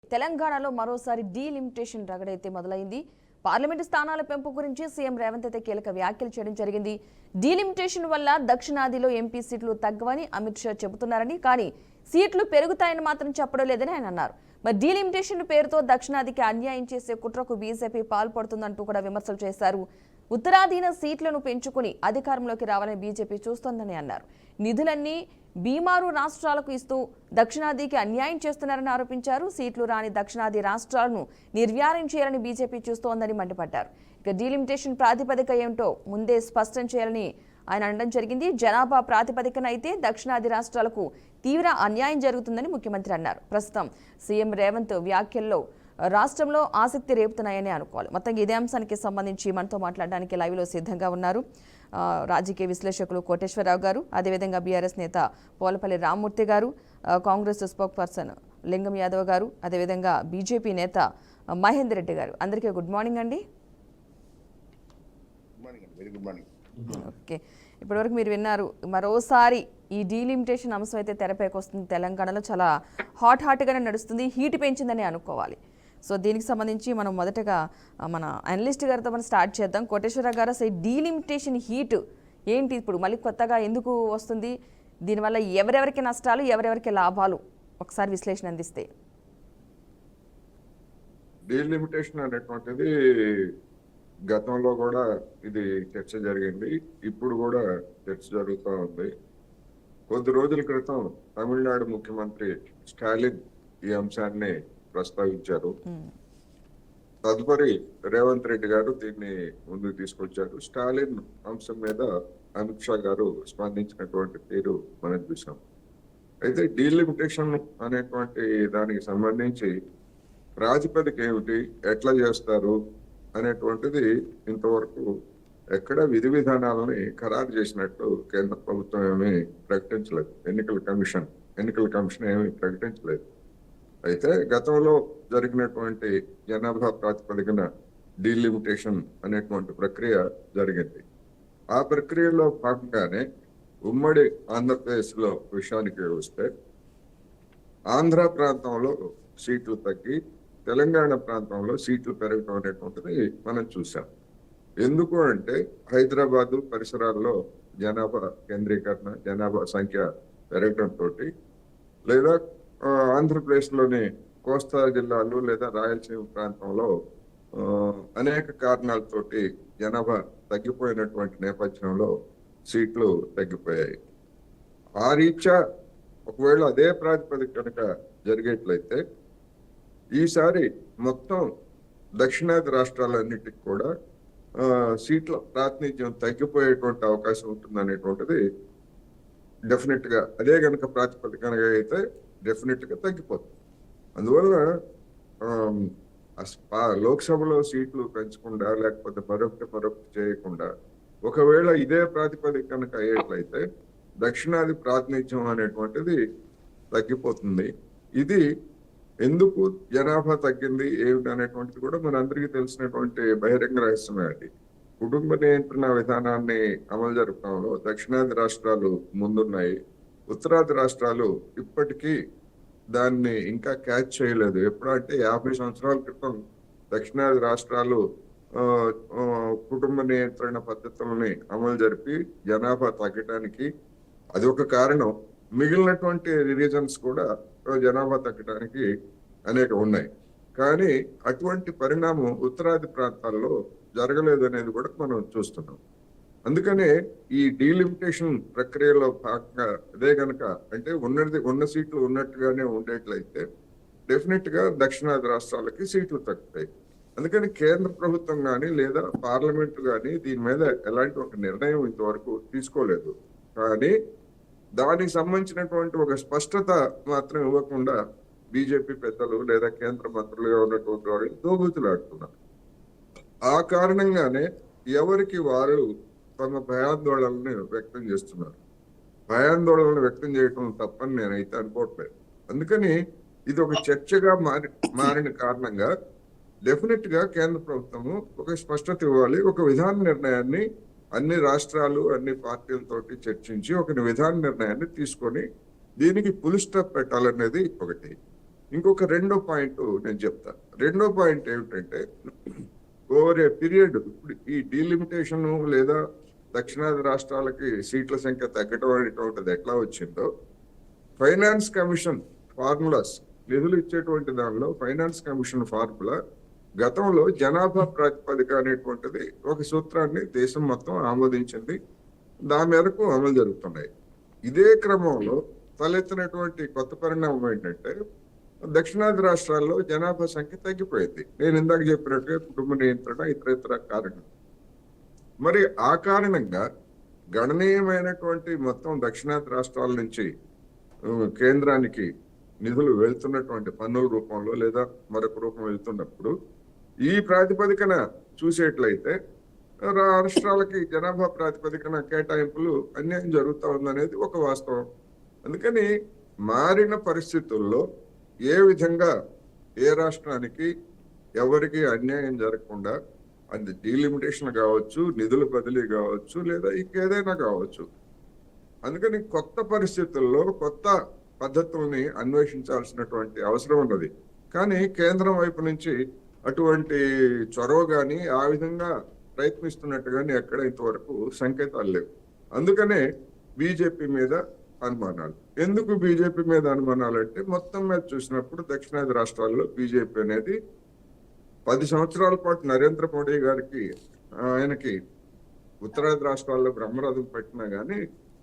తెలంగాణలో మరోసారి డీలిమిటేషన్ రగడైతే మొదలైంది. పార్లమెంటు స్థానాల పెంపు గురించి సీఎం రేవంత్ అయితే కీలక వ్యాఖ్యలు చేయడం జరిగింది. డీలిమిటేషన్ వల్ల దక్షిణాదిలో ఎంపీ సీట్లు తగ్గవని అమిత్ షా చెబుతున్నారని, కానీ సీట్లు పెరుగుతాయని మాత్రం చెప్పడం లేదని ఆయన అన్నారు. మరి డీలిమిటేషన్ పేరుతో దక్షిణాదికి అన్యాయం చేసే కుట్రకు బీజేపీ పాల్పడుతుందంటూ కూడా విమర్శలు చేశారు. ఉత్తరాధీన సీట్లను పెంచుకుని అధికారంలోకి రావాలని బీజేపీ చూస్తోందని అన్నారు. నిధులన్నీ బీమారు రాష్ట్రాలకు ఇస్తూ దక్షిణాదికి అన్యాయం చేస్తున్నారని ఆరోపించారు. సీట్లు రాని దక్షిణాది రాష్ట్రాలను నిర్వీర్యం చేయాలని బీజేపీ చూస్తోందని మండిపడ్డారు. ఇక డీలిమిటేషన్ ప్రాతిపదిక ఏమిటో ముందే స్పష్టం చేయాలని ఆయన అనడం జరిగింది. జనాభా ప్రాతిపదికన అయితే దక్షిణాది రాష్ట్రాలకు తీవ్ర అన్యాయం జరుగుతుందని ముఖ్యమంత్రి అన్నారు. ప్రస్తుతం సీఎం రేవంత్ వ్యాఖ్యల్లో రాష్ట్రంలో ఆసక్తి రేపుతున్నాయని అనుకోవాలి. మొత్తం ఇదే అంశానికి సంబంధించి మనతో మాట్లాడడానికి లైవ్లో సిద్ధంగా ఉన్నారు రాజకీయ విశ్లేషకులు కోటేశ్వరరావు గారు, అదేవిధంగా బీఆర్ఎస్ నేత పోలపల్లి రామ్మూర్తి గారు, కాంగ్రెస్ స్పోక్ పర్సన్ లింగం యాదవ్ గారు, అదేవిధంగా బీజేపీ నేత మహేందర్ రెడ్డి గారు. అందరికీ గుడ్ మార్నింగ్ అండి. ఓకే, ఇప్పటివరకు మీరు విన్నారు. మరోసారి ఈ డీలిమిటేషన్ అంశం అయితే తెరపైకి వస్తుంది. తెలంగాణలో చాలా హాట్గానే నడుస్తుంది, హీట్ పెంచిందని అనుకోవాలి. సో దీనికి సంబంధించి మనం మొదటగా మన అనలిస్ట్ గారితో మనం స్టార్ట్ చేద్దాం. కోటేశ్వరరావు గారు, అసలు డీలిమిటేషన్ హీట్ ఏంటి, ఇప్పుడు మళ్ళీ కొత్తగా ఎందుకు వస్తుంది, దీనివల్ల ఎవరెవరికి నష్టాలు ఎవరెవరికి లాభాలు ఒకసారి విశ్లేషణ అందిస్తే. డీలిమిటేషన్ అనేటువంటిది గతంలో కూడా ఇది చర్చ జరిగింది, ఇప్పుడు కూడా చర్చ జరుగుతూ ఉంది. కొద్ది రోజుల క్రితం తమిళనాడు ముఖ్యమంత్రి స్టాలిన్ ఈ అంశాన్ని ప్రస్తావించారు. తదుపరి రేవంత్ రెడ్డి గారు దీన్ని ముందుకు తీసుకొచ్చారు. స్టాలిన్ అంశం మీద అమిత్ షా గారు స్పందించినటువంటి తీరు మనం చూసాం. అయితే డీలిమిటేషన్ అనేటువంటి దానికి సంబంధించి ప్రాతిపదిక ఏమిటి, ఎట్లా చేస్తారు అనేటువంటిది ఇంతవరకు ఎక్కడ విధి విధానాలని ఖరారు చేసినట్టు కేంద్ర ప్రభుత్వం ఏమీ ప్రకటించలేదు. ఎన్నికల కమిషన్ ఏమీ ప్రకటించలేదు. అయితే గతంలో జరిగినటువంటి జనాభా ప్రాతిపదికన డీలిమిటేషన్ అనేటువంటి ప్రక్రియ జరిగింది. ఆ ప్రక్రియలో భాగంగానే ఉమ్మడి ఆంధ్రప్రదేశ్లో విషయానికి వస్తే ఆంధ్ర ప్రాంతంలో సీట్లు తగ్గి తెలంగాణ ప్రాంతంలో సీట్లు పెరగడం అనేటువంటిది మనం చూసాం. ఎందుకు అంటే హైదరాబాదు పరిసరాల్లో జనాభా కేంద్రీకరణ, జనాభా సంఖ్య పెరగడంతో, లేదా ఆంధ్రప్రదేశ్లోని కోస్తా జిల్లాలు లేదా రాయలసీమ ప్రాంతంలో అనేక కారణాలతోటి జనాభా తగ్గిపోయినటువంటి నేపథ్యంలో సీట్లు తగ్గిపోయాయి. ఆ రీత్యా ఒకవేళ అదే ప్రాతిపదిక కనుక జరిగేట్లయితే ఈసారి మొత్తం దక్షిణాది రాష్ట్రాలన్నిటికీ కూడా సీట్ల ప్రాతినిధ్యం తగ్గిపోయేటువంటి అవకాశం ఉంటుంది అనేటువంటిది డెఫినెట్ గా, అదే కనుక ప్రాతిపదిక అయితే డెఫినెట్ గా తగ్గిపోతుంది. అందువల్ల లోక్సభలో సీట్లు పెంచకుండా లేకపోతే మరొకటి చేయకుండా ఒకవేళ ఇదే ప్రాతిపదిక కనుక అయ్యేట్లయితే దక్షిణాది ప్రాతినిధ్యం అనేటువంటిది తగ్గిపోతుంది. ఇది ఎందుకు జనాభా తగ్గింది ఏమిటి అనేటువంటిది కూడా మనందరికీ తెలిసినటువంటి బహిరంగ రహస్యమే. అది కుటుంబ నియంత్రణ విధానాన్ని అమలు జరపడంలో దక్షిణాది రాష్ట్రాలు ముందున్నాయి. ఉత్తరాది రాష్ట్రాలు ఇప్పటికీ దాన్ని ఇంకా క్యాచ్ చేయలేదు. ఎప్పుడంటే 50 సంవత్సరాల క్రితం దక్షిణాది రాష్ట్రాలు కుటుంబ నియంత్రణ పద్ధతులని అమలు జరిపి జనాభా తగ్గడానికి అది ఒక కారణం. మిగిలినటువంటి రీజన్స్ కూడా జనాభా తగ్గడానికి అనేక ఉన్నాయి. కానీ అటువంటి పరిణామం ఉత్తరాది ప్రాంతాల్లో జరగలేదు అనేది కూడా మనం చూస్తున్నాం. అందుకనే ఈ డీలిమిటేషన్ ప్రక్రియలో భాగంగా అదే కనుక అంటే ఉన్న సీట్లు ఉన్నట్టుగానే ఉండేట్లయితే డెఫినెట్ గా దక్షిణాది రాష్ట్రాలకి సీట్లు తగ్గుతాయి. అందుకని కేంద్ర ప్రభుత్వం కానీ లేదా పార్లమెంటు కానీ దీని మీద ఎలాంటి ఒక నిర్ణయం ఇంతవరకు తీసుకోలేదు. కానీ దానికి సంబంధించినటువంటి ఒక స్పష్టత మాత్రం ఇవ్వకుండా బీజేపీ పెద్దలు లేదా కేంద్ర మంత్రులుగా ఉన్నటువంటి వాళ్ళు దోబూతులాడుతున్నారు. ఆ కారణంగానే ఎవరికి వారు తమ భయాందోళనని వ్యక్తం చేస్తున్నారు. భయాందోళనలు వ్యక్తం చేయటం తప్పని నేనైతే అనుకోవట్లేదు. అందుకని ఇది ఒక చర్చగా మారిన కారణంగా డెఫినెట్ గా కేంద్ర ప్రభుత్వము ఒక స్పష్టత ఇవ్వాలి. ఒక విధాన నిర్ణయాన్ని అన్ని రాష్ట్రాలు అన్ని పార్టీలతోటి చర్చించి ఒక విధాన నిర్ణయాన్ని తీసుకొని దీనికి ఫుల్ స్టాప్ పెట్టాలనేది ఒకటి. ఇంకొక రెండో పాయింట్ నేను చెప్తా. రెండో పాయింట్ ఏమిటంటే, ఓవర్ ఏ పీరియడ్ ఇప్పుడు ఈ డీలిమిటేషన్ లేదా దక్షిణాది రాష్ట్రాలకి సీట్ల సంఖ్య తగ్గడం అనేటువంటిది ఎట్లా వచ్చిందో, ఫైనాన్స్ కమిషన్ ఫార్ములాస్, నిధులు ఇచ్చేటువంటి దానిలో ఫైనాన్స్ కమిషన్ ఫార్ములా గతంలో జనాభా ప్రాతిపదిక అనేటువంటిది ఒక సూత్రాన్ని దేశం మొత్తం ఆమోదించింది. దాని మేరకు అమలు జరుగుతున్నాయి. ఇదే క్రమంలో తలెత్తినటువంటి కొత్త పరిణామం ఏంటంటే, దక్షిణాది రాష్ట్రాల్లో జనాభా సంఖ్య తగ్గిపోయింది. నేను ఇందాక చెప్పినట్టుగా కుటుంబ నియంత్రణ ఇతర కారణం. మరి ఆ కారణంగా గణనీయమైనటువంటి మొత్తం దక్షిణాది రాష్ట్రాల నుంచి కేంద్రానికి నిధులు వెళ్తున్నటువంటి పన్నుల రూపంలో లేదా మరొక రూపం వెళ్తున్నప్పుడు, ఈ ప్రాతిపదికన చూసేట్లయితే రాష్ట్రాలకి జనాభా ప్రాతిపదికన కేటాయింపులు అన్యాయం జరుగుతూ ఉందనేది ఒక వాస్తవం. అందుకని మారిన పరిస్థితుల్లో ఏ విధంగా ఏ రాష్ట్రానికి ఎవరికి అన్యాయం జరగకుండా, అది డీలిమిటేషన్ కావచ్చు, నిధుల బదిలీ కావచ్చు, లేదా ఇంకేదైనా కావచ్చు. అందుకని కొత్త పరిస్థితుల్లో కొత్త పద్ధతుల్ని అన్వేషించాల్సినటువంటి అవసరం ఉన్నది. కానీ కేంద్రం వైపు నుంచి అటువంటి చొరవ కానీ ఆ విధంగా ప్రయత్నిస్తున్నట్టు కానీ ఎక్కడ ఇంతవరకు సంకేతాలు లేవు. అందుకనే బీజేపీ మీద అనుమానాలు. ఎందుకు బీజేపీ మీద అనుమానాలు అంటే, మొత్తం మీద చూసినప్పుడు దక్షిణాది రాష్ట్రాల్లో బీజేపీ అనేది 10 సంవత్సరాల పాటు నరేంద్ర మోడీ గారికి ఆయనకి ఉత్తరాది రాష్ట్రాల్లో బ్రహ్మరథం పెట్టినా కానీ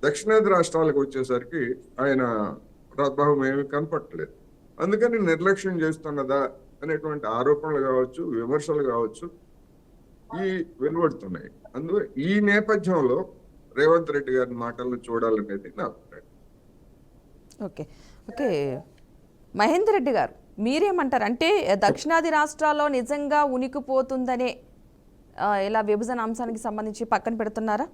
దక్షిణాది రాష్ట్రాలకు వచ్చేసరికి ఆయన ప్రభావం ఏమి కనపట్టలేదు. అందుకని నిర్లక్ష్యం చేస్తున్నదా అనేటువంటి ఆరోపణలు కావచ్చు, విమర్శలు కావచ్చు, ఈ వెలువడుతున్నాయి. అందులో ఈ నేపథ్యంలో రేవంత్ రెడ్డి గారి మాటలను చూడాలనేది నా అభిప్రాయం. ఓకే ఓకే మహేందర్ రెడ్డి గారు, మీరేమంటారు? అంటే దక్షిణాది రాష్ట్రాల్లో నిజంగా ఉనికిపోతుందనే ఇలా విభజన అంశానికి సంబంధించి పక్కన పెడుతున్నారా?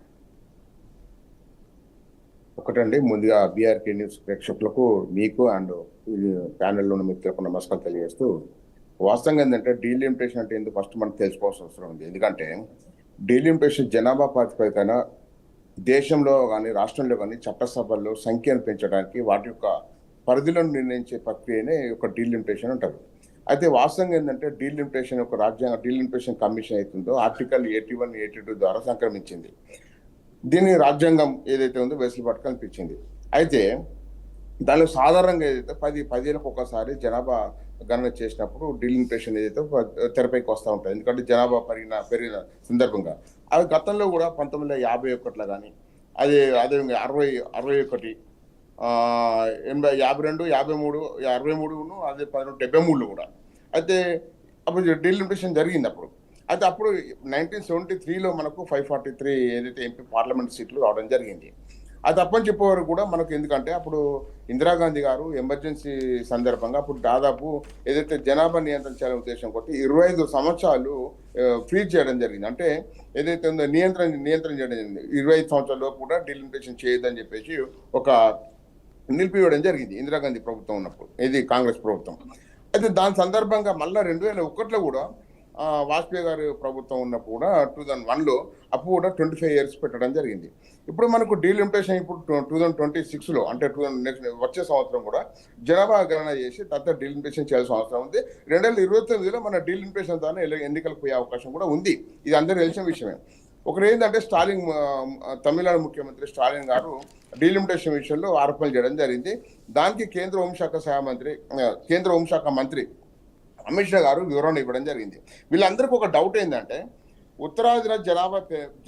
ఒకటండి, ముందుగా బీఆర్కే న్యూస్ ప్రేక్షకులకు, మీకు అండ్ ప్యానెల్లో ఉన్న మిత్రులకు నమస్కారం తెలియజేస్తూ, వాస్తవంగా ఏంటంటే డీలిమిటేషన్ అంటే ఎందుకు ఫస్ట్ మనకు తెలుసుకోవాల్సిన అవసరం ఉంది. ఎందుకంటే డీలిమిటేషన్ జనాభా ప్రాతిపదికన దేశంలో కానీ రాష్ట్రంలో కానీ చట్టసభల్లో సంఖ్యను పెంచడానికి వాటి యొక్క పరిధిలను నిర్ణయించే ప్రక్రియనే ఒక డీలిమిటేషన్ అంటారు. అయితే వాస్తవంగా ఏంటంటే డీలిమిటేషన్ ఒక రాజ్యాంగ డీలిమిటేషన్ కమిషన్ అవుతుందో ఆర్టికల్ 81, 82 ద్వారా సంక్రమించింది. దీన్ని రాజ్యాంగం ఏదైతే ఉందో వెసులుబాటు కల్పించింది. అయితే దానిలో సాధారణంగా ఏదైతే 10 ఏళ్ళకు ఒకసారి జనాభా గణన చేసినప్పుడు డీలిమిటేషన్ ఏదైతే తెరపైకి వస్తూ ఉంటుంది. ఎందుకంటే జనాభా పెరిగిన సందర్భంగా అది గతంలో కూడా 1951లో కానీ అదేవిధంగా 61, 52, 53, 63, అదే 1973లో కూడా అయితే అప్పుడు డీలిమిటేషన్ జరిగింది. అయితే అప్పుడు 1973లో మనకు 543 ఏదైతే ఎంపీ పార్లమెంట్ సీట్లు రావడం జరిగింది. అది తప్పని చెప్పేవారు కూడా మనకు, ఎందుకంటే అప్పుడు ఇందిరాగాంధీ గారు ఎమర్జెన్సీ సందర్భంగా అప్పుడు దాదాపు ఏదైతే జనాభా నియంత్రణ చేయాలనే ఉద్దేశం కొట్టి 25 సంవత్సరాలు ఫ్రీజ్ చేయడం జరిగింది. అంటే ఏదైతే ఉందో నియంత్రణ చేయడం జరిగింది. 25 సంవత్సరాల్లో కూడా డీలిమిటేషన్ చేయొద్దని చెప్పేసి ఒక నిలిపివేయడం జరిగింది ఇందిరాగాంధీ ప్రభుత్వం ఉన్నప్పుడు, ఇది కాంగ్రెస్ ప్రభుత్వం. అయితే దాని సందర్భంగా మళ్ళీ 2001లో కూడా వాజ్పేయి గారి ప్రభుత్వం ఉన్నప్పుడు కూడా 2001లో అప్పుడు కూడా 25 years పెట్టడం జరిగింది. ఇప్పుడు మనకు డీలిమిటేషన్ ఇప్పుడు 2026లో అంటే నెక్స్ట్ వచ్చే సంవత్సరం కూడా జనాభా గణన చేసి తర్వాత డీలిమిటేషన్ చేయాల్సిన అవసరం ఉంది. 2029లో మన డీలిమిటేషన్ ద్వారా ఎన్నికలకు పోయే అవకాశం కూడా ఉంది. ఇది అందరూ తెలిసిన విషయమే. ఒకటి ఏంటంటే తమిళనాడు ముఖ్యమంత్రి స్టాలిన్ గారు డీలిమిటేషన్ విషయంలో ఆరోపణలు చేయడం జరిగింది. దానికి కేంద్ర హోంశాఖ మంత్రి అమిత్ షా గారు వివరణ ఇవ్వడం జరిగింది. వీళ్ళందరికీ ఒక డౌట్ ఏంటంటే, ఉత్తరాదిలో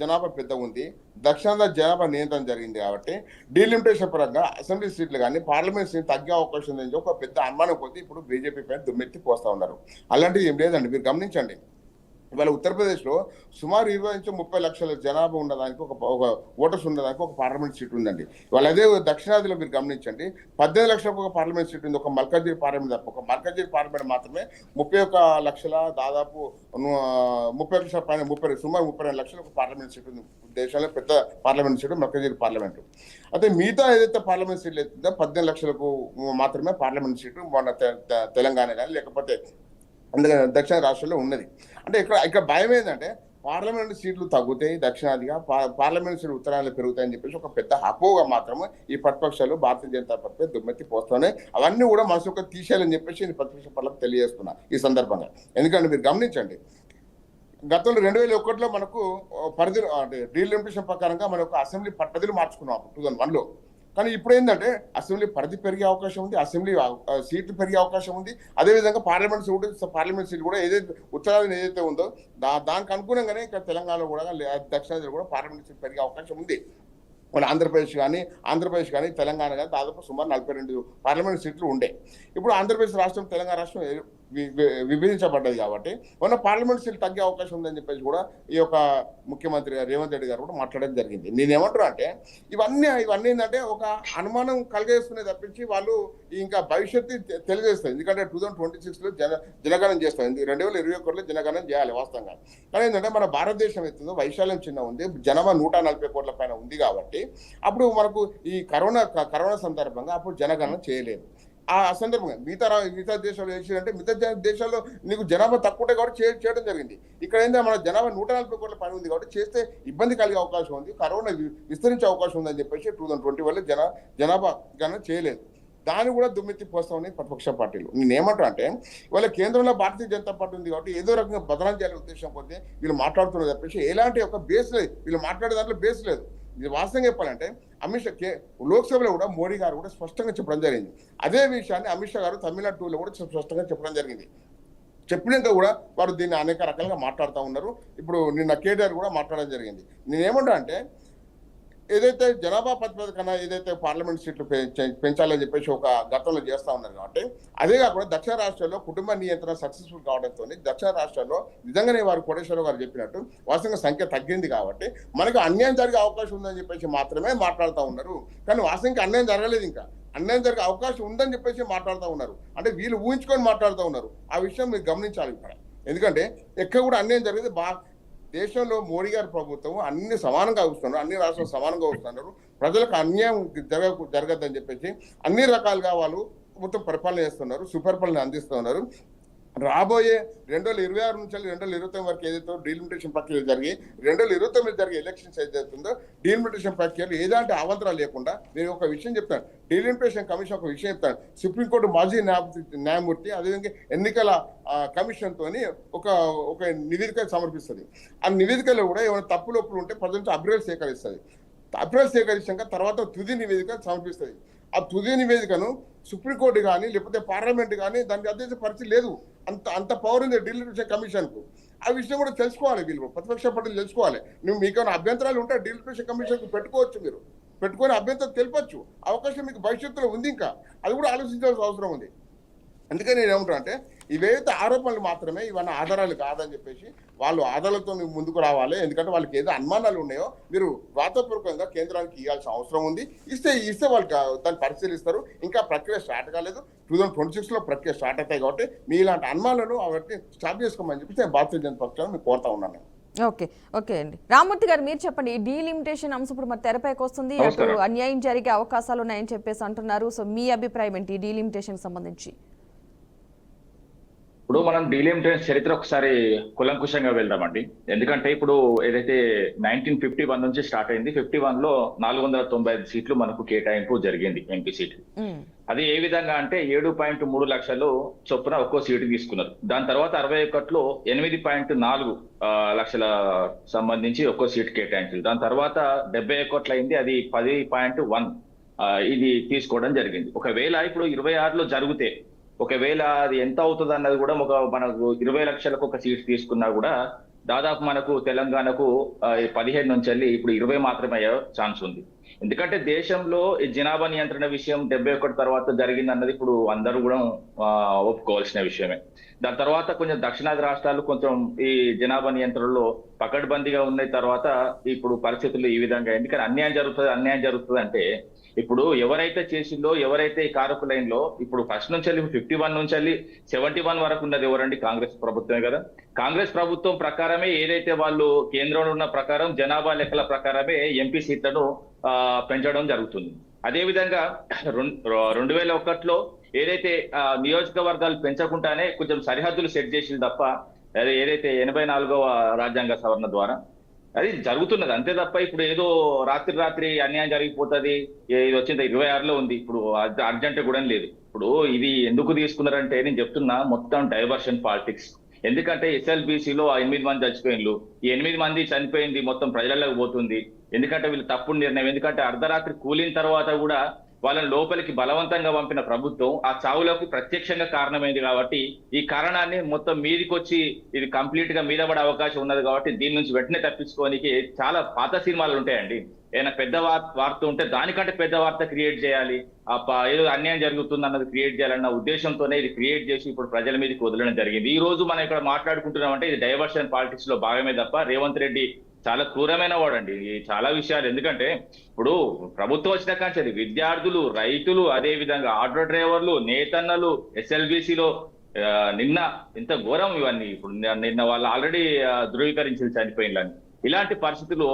జనాభా పెద్ద ఉంది, దక్షిణాదిలో జనాభా నియంత్రణ జరిగింది కాబట్టి డీలిమిటేషన్ పరంగా అసెంబ్లీ సీట్లు కానీ పార్లమెంట్ సీట్లు తగ్గే అవకాశం ఉందని ఒక పెద్ద అనుమానం కొద్ది ఇప్పుడు బీజేపీ పైన దుమ్మెత్తి పోస్తూ ఉన్నారు. అలాంటిది ఏం లేదండి. మీరు గమనించండి, ఇవాళ ఉత్తరప్రదేశ్లో సుమారు 20 నుంచి 30 లక్షల జనాభా ఉన్నదానికి ఒక ఓటర్స్ ఉన్నదానికి ఒక పార్లమెంట్ సీట్ ఉందండి. ఇవాళ అదే దక్షిణాదిలో మీరు గమనించండి, 18 లక్షలకు ఒక పార్లమెంట్ సీట్ ఉంది. ఒక మల్కాజ్గిరి పార్లమెంట్ తప్ప, ఒక మల్కాజ్గిరి పార్లమెంట్ మాత్రమే 31 లక్షల, దాదాపు 30 లక్షల పైన సుమారు 32 లక్షల ఒక పార్లమెంట్ సీట్ ఉంది. దేశంలో పెద్ద పార్లమెంట్ సీటు మల్కాజ్గిరి పార్లమెంటు. అయితే మిగతా ఏదైతే పార్లమెంట్ సీట్లు అవుతుందో 18 లక్షలకు మాత్రమే పార్లమెంట్ సీటు మన తెలంగాణ కానీ లేకపోతే అందుకని దక్షిణ రాష్ట్రాల్లో ఉన్నది. అంటే ఇక్కడ భయం ఏంటంటే పార్లమెంట్ సీట్లు తగ్గుతాయి దక్షిణాదిగా, పార్లమెంట్ సీట్లు ఉత్తరాదిలో పెరుగుతాయని చెప్పేసి ఒక పెద్ద అపోగా మాత్రమే ఈ ప్రతిపక్షాలు భారతీయ జనతా పార్టీ దుమ్మెత్తి పోస్తున్నాయి. అవన్నీ కూడా మనసుకు తీసేయాలని చెప్పేసి నేను ప్రతిపక్ష పార్టీలకు తెలియజేస్తున్నా ఈ సందర్భంగా. ఎందుకంటే మీరు గమనించండి, గతంలో 2001లో మనకు పరిధి అంటే డీలిమిటేషన్ ప్రకారంగా మనకు అసెంబ్లీ పరిధిలు మార్చుకున్నాం 2001లో. కానీ ఇప్పుడు ఏంటంటే అసెంబ్లీ పరిధి పెరిగే అవకాశం ఉంది, అసెంబ్లీ సీట్లు పెరిగే అవకాశం ఉంది. అదేవిధంగా పార్లమెంట్ సీట్లు కూడా ఏదైతే ఉత్తరాదిని ఏదైతే ఉందో దానికి అనుగుణంగానే ఇక్కడ తెలంగాణలో కూడా దక్షిణాదిలో కూడా పార్లమెంట్ సీట్లు పెరిగే అవకాశం ఉంది. మన ఆంధ్రప్రదేశ్ కానీ తెలంగాణ కానీ దాదాపు సుమారు 42 పార్లమెంట్ సీట్లు ఉండే. ఇప్పుడు ఆంధ్రప్రదేశ్ రాష్ట్రం తెలంగాణ రాష్ట్రం విభజించబడ్డది కాబట్టి మొన్న పార్లమెంట్ సీట్లు తగ్గే అవకాశం ఉందని చెప్పేసి కూడా ఈ యొక్క ముఖ్యమంత్రి రేవంత్ రెడ్డి గారు కూడా మాట్లాడడం జరిగింది. నేనేమంటున్నా అంటే ఇవన్నీ ఏంటంటే ఒక అనుమానం కలిగేస్తునే తప్పించి వాళ్ళు ఇంకా భవిష్యత్తు తెలియజేస్తారు. ఎందుకంటే 2026లో జనగణన చేస్తారు, 2021లో జనగణన చేయాలి వాస్తవంగా. కానీ ఏంటంటే మన భారతదేశం ఎత్తుందో వైశాల్యం చిన్న ఉంది, జనాభా 140 కోట్ల పైన ఉంది కాబట్టి అప్పుడు మనకు ఈ కరోనా సందర్భంగా అప్పుడు జనగణన చేయలేదు. ఆ సందర్భంగా మిగతా దేశాలు చేసిందంటే మిగతా దేశాల్లో నీకు జనాభా తక్కువ ఉంటాయి కాబట్టి చేయడం జరిగింది. ఇక్కడ ఏంటంటే మన జనాభా 140 కోట్ల పని ఉంది కాబట్టి చేస్తే ఇబ్బంది కలిగే అవకాశం ఉంది, కరోనా విస్తరించే అవకాశం ఉందని చెప్పేసి 2020 వల్ల జనాభా గణన చేయలేదు. దాన్ని కూడా దుమ్మెత్తి పోస్తామని ప్రతిపక్ష పార్టీలు. నేనేమంటా అంటే ఇవాళ కేంద్రంలో భారతీయ జనతా పార్టీ ఉంది కాబట్టి ఏదో రకంగా బదనాం చేయాలనే ఉద్దేశం కొద్దీ వీళ్ళు మాట్లాడుతున్నారు తప్పించి ఎలాంటి ఒక బేస్ లేదు, వీళ్ళు మాట్లాడే దాంట్లో బేస్ లేదు. ఇది వాస్తవంగా చెప్పాలంటే అమిత్ షా లోక్సభలో కూడా మోడీ గారు కూడా స్పష్టంగా చెప్పడం జరిగింది. అదే విషయాన్ని అమిత్ షా గారు తమిళనాడు టూర్లో కూడా స్పష్టంగా చెప్పడం జరిగింది. చెప్పినాక కూడా వారు దీన్ని అనేక రకాలుగా మాట్లాడుతూ ఉన్నారు. ఇప్పుడు నిన్న కేటీఆర్ కూడా మాట్లాడడం జరిగింది. నేనేమంటా అంటే ఏదైతే జనాభా ప్రాతిపదికన ఏదైతే పార్లమెంట్ సీట్లు పెంచాలని చెప్పేసి ఒక గతంలో చేస్తూ ఉన్నారు కాబట్టి అదే కాకుండా దక్షిణ రాష్ట్రాల్లో కుటుంబ నియంత్రణ సక్సెస్ఫుల్ కావడంతో దక్షిణ రాష్ట్రాల్లో నిజంగానే వారు కోటేశ్వరరావు గారు చెప్పినట్టు వాస్తవంగా సంఖ్య తగ్గింది కాబట్టి మనకు అన్యాయం జరిగే అవకాశం ఉందని చెప్పేసి మాత్రమే మాట్లాడుతూ ఉన్నారు. కానీ వాస్తవంగా అన్యాయం జరగలేదు, ఇంకా అన్యాయం జరిగే అవకాశం ఉందని చెప్పేసి మాట్లాడుతూ ఉన్నారు. అంటే వీళ్ళు ఊహించుకొని మాట్లాడుతూ ఉన్నారు. ఆ విషయం మీరు గమనించాలి ఇక్కడ. ఎందుకంటే ఎక్కడ కూడా అన్యాయం జరిగేది దేశంలో మోడీ గారి ప్రభుత్వం అన్ని సమానంగా వస్తున్నారు, అన్ని రాష్ట్రాలు సమానంగా వస్తున్నారు. ప్రజలకు అన్యాయం జరగద్దని చెప్పేసి అన్ని రకాలుగా వాళ్ళు మొత్తం పరిపాలన చేస్తున్నారు, సుపరిపాలన అందిస్తున్నారు. రాబోయే 2026 నుంచి 2029 వరకు ఏదైతే డీలిమిటేషన్ ప్రక్రియ జరిగి 2029 జరిగే ఎలక్షన్స్ ఏదైతుందో డీలిమిటేషన్ ప్రక్రియలో ఏదంటే అవంతరాలు లేకుండా నేను ఒక విషయం చెప్తాను. డీలిమిటేషన్ కమిషన్ ఒక విషయం చెప్తాను. సుప్రీంకోర్టు మాజీ న్యాయమూర్తి అదేవిధంగా ఎన్నికల కమిషన్ తోని ఒక నివేదిక సమర్పిస్తుంది. ఆ నివేదికలో కూడా ఏమైనా తప్పులొప్పులు ఉంటే ప్రజల నుంచి అభిప్రాయాలు సేకరిస్తుంది. అభిప్రాయాలు సేకరించాక తర్వాత తుది నివేదిక సమర్పిస్తుంది. ఆ తుది నివేదికను సుప్రీంకోర్టు కానీ లేకపోతే పార్లమెంట్ కానీ దానికి అధ్యక్ష పరిస్థితి లేదు. అంత పవర్ ఉంది డీలిమిటేషన్ కమిషన్కు. ఆ విషయం కూడా తెలుసుకోవాలి, వీళ్ళు ప్రతిపక్ష పార్టీలు తెలుసుకోవాలి. మీకేమైనా అభ్యంతరాలు ఉంటే డీలిమిటేషన్ కమిషన్కు పెట్టుకోవచ్చు, మీరు పెట్టుకొని అభ్యంతరం తెలిపచ్చు. అవకాశం మీకు భవిష్యత్తులో ఉంది, ఇంకా అది కూడా ఆలోచించాల్సిన అవసరం ఉంది. అందుకని నేను ఏమంటా అంటే ఇవేదైతే ఆరోపణలు మాత్రమే, ఇవన్నీ ఆధారాలు కాదని చెప్పేసి వాళ్ళు ఆధారాలతో ముందుకు రావాలి. ఎందుకంటే వాళ్ళకి ఏదో అనుమానాలు ఉన్నాయో మీరు వ్రాతపూర్వకంగా కేంద్రానికి ఇవ్వాల్సిన అవసరం ఉంది. ఇస్తే వాళ్ళు దాన్ని పరిశీలిస్తారు. ఇంకా ప్రక్రియ స్టార్ట్ కాలేదు, 2026లో ప్రక్రియ స్టార్ట్ అవుతాయి కాబట్టి మీ ఇలాంటి అనుమానాలను వాటిని స్టాప్ చేసుకోమని చెప్పి నేను భారతీయ జనతా పక్షాన్ని మీకు కోరుతా ఉన్నాను. ఓకే అండి. రామ్మూర్తి గారు మీరు చెప్పండి, ఈ డీలిమిటేషన్ అంశం ఇప్పుడు మరి తెరపైకి వస్తుంది, అటు అన్యాయం జరిగే అవకాశాలు ఉన్నాయని చెప్పేసి అంటున్నారు. సో మీ అభిప్రాయం ఏంటి ఈ డీలిమిటేషన్ సంబంధించి? ఇప్పుడు మనం డీలిమిటేషన్ చరిత్ర ఒకసారి కులంకుశంగా వెళ్దామండి. ఎందుకంటే ఇప్పుడు ఏదైతే 1951 నుంచి స్టార్ట్ అయింది, 51లో 495 సీట్లు మనకు కేటాయింపు జరిగింది ఎంపీ సీట్లు. అది ఏ విధంగా అంటే 7.3 లక్షలు చొప్పున ఒక్కో సీటు తీసుకున్నారు. దాని తర్వాత 61లో 8.4 లక్షల సంబంధించి ఒక్కో సీటు కేటాయించారు. దాని తర్వాత 71 కోట్లు అయింది, అది 10.1 ఇది తీసుకోవడం జరిగింది. ఒకవేళ ఇప్పుడు 26లో జరిగితే ఒకవేళ అది ఎంత అవుతుంది అన్నది కూడా మనకు 20 లక్షలకు ఒక సీట్ తీసుకున్నా కూడా దాదాపు మనకు తెలంగాణకు 15 నుంచి వెళ్ళి ఇప్పుడు 20 మాత్రమే అయ్యే ఛాన్స్ ఉంది. ఎందుకంటే దేశంలో ఈ జనాభా నియంత్రణ విషయం 71 తర్వాత జరిగింది అన్నది ఇప్పుడు అందరూ కూడా ఒప్పుకోవాల్సిన విషయమే. దాని తర్వాత కొంచెం దక్షిణాది రాష్ట్రాలు కొంచెం ఈ జనాభా నియంత్రణలో పకడ్బందీగా ఉన్న తర్వాత ఇప్పుడు పరిస్థితులు ఈ విధంగా. ఎందుకంటే అన్యాయం జరుగుతుంది అంటే ఇప్పుడు ఎవరైతే చేసిందో, ఎవరైతే ఈ కారకులైన్లో ఇప్పుడు ఫస్ట్ నుంచి వెళ్ళి 51 నుంచి వెళ్ళి 71 వరకు ఉన్నది ఎవరండి? కాంగ్రెస్ ప్రభుత్వమే కదా. కాంగ్రెస్ ప్రభుత్వం ప్రకారమే ఏదైతే వాళ్ళు కేంద్రంలో ఉన్న ప్రకారం జనాభా లెక్కల ప్రకారమే ఎంపీ సీట్లను పెంచడం జరుగుతుంది. అదేవిధంగా 2001లో ఏదైతే నియోజకవర్గాలు పెంచకుండానే కొంచెం సరిహద్దులు సెట్ చేసింది తప్ప అదే ఏదైతే 84వ రాజ్యాంగ సవరణ ద్వారా అది జరుగుతున్నది అంతే తప్ప ఇప్పుడు ఏదో రాత్రి అన్యాయం జరిగిపోతుంది, ఇది వచ్చింది 26లో ఉంది, ఇప్పుడు అర్జెంట్ కూడా లేదు. ఇప్పుడు ఇది ఎందుకు తీసుకున్నారంటే నేను చెప్తున్నా, మొత్తం డైవర్షన్ పాలిటిక్స్. ఎందుకంటే ఎస్ఎల్బిసిలో 8 మంది చచ్చిపోయిండ్రు, ఈ 8 మంది చనిపోయింది మొత్తం ప్రజలకు పోతుంది. ఎందుకంటే వీళ్ళు తప్పుడు నిర్ణయం, ఎందుకంటే అర్ధరాత్రి కూలిన తర్వాత కూడా వాళ్ళని లోపలికి బలవంతంగా పంపిన ప్రభుత్వం ఆ చావులకు ప్రత్యక్షంగా కారణమైంది. కాబట్టి ఈ కారణాన్ని మొత్తం మీదికి వచ్చి ఇది కంప్లీట్ గా మీద పడే అవకాశం ఉన్నది. కాబట్టి దీని నుంచి వెంటనే తప్పించుకోనికి చాలా పాత సినిమాలు ఉంటాయండి. ఏదైనా పెద్ద వార్త ఉంటే దానికంటే పెద్ద వార్త క్రియేట్ చేయాలి, ఏదో అన్యాయం జరుగుతుంది అన్నది క్రియేట్ చేయాలన్న ఉద్దేశంతోనే ఇది క్రియేట్ చేసి ఇప్పుడు ప్రజల మీదకి వదలడం జరిగింది. ఈ రోజు మనం ఇక్కడ మాట్లాడుకుంటున్నామంటే ఇది డైవర్షన్ పాలిటిక్స్ లో భాగమే తప్ప రేవంత్ రెడ్డి చాలా క్రూరమైన వాడండి చాలా విషయాలు. ఎందుకంటే ఇప్పుడు ప్రభుత్వం వచ్చిన కాంచి విద్యార్థులు, రైతులు, అదే విధంగా ఆటో డ్రైవర్లు, నేతన్నలు, ఎస్ఎల్బిసిలో నిన్న ఇంత ఘోరం ఇవన్నీ. ఇప్పుడు నిన్న వాళ్ళు ఆల్రెడీ ధృవీకరించి చనిపోయినని ఇలాంటి పరిస్థితులు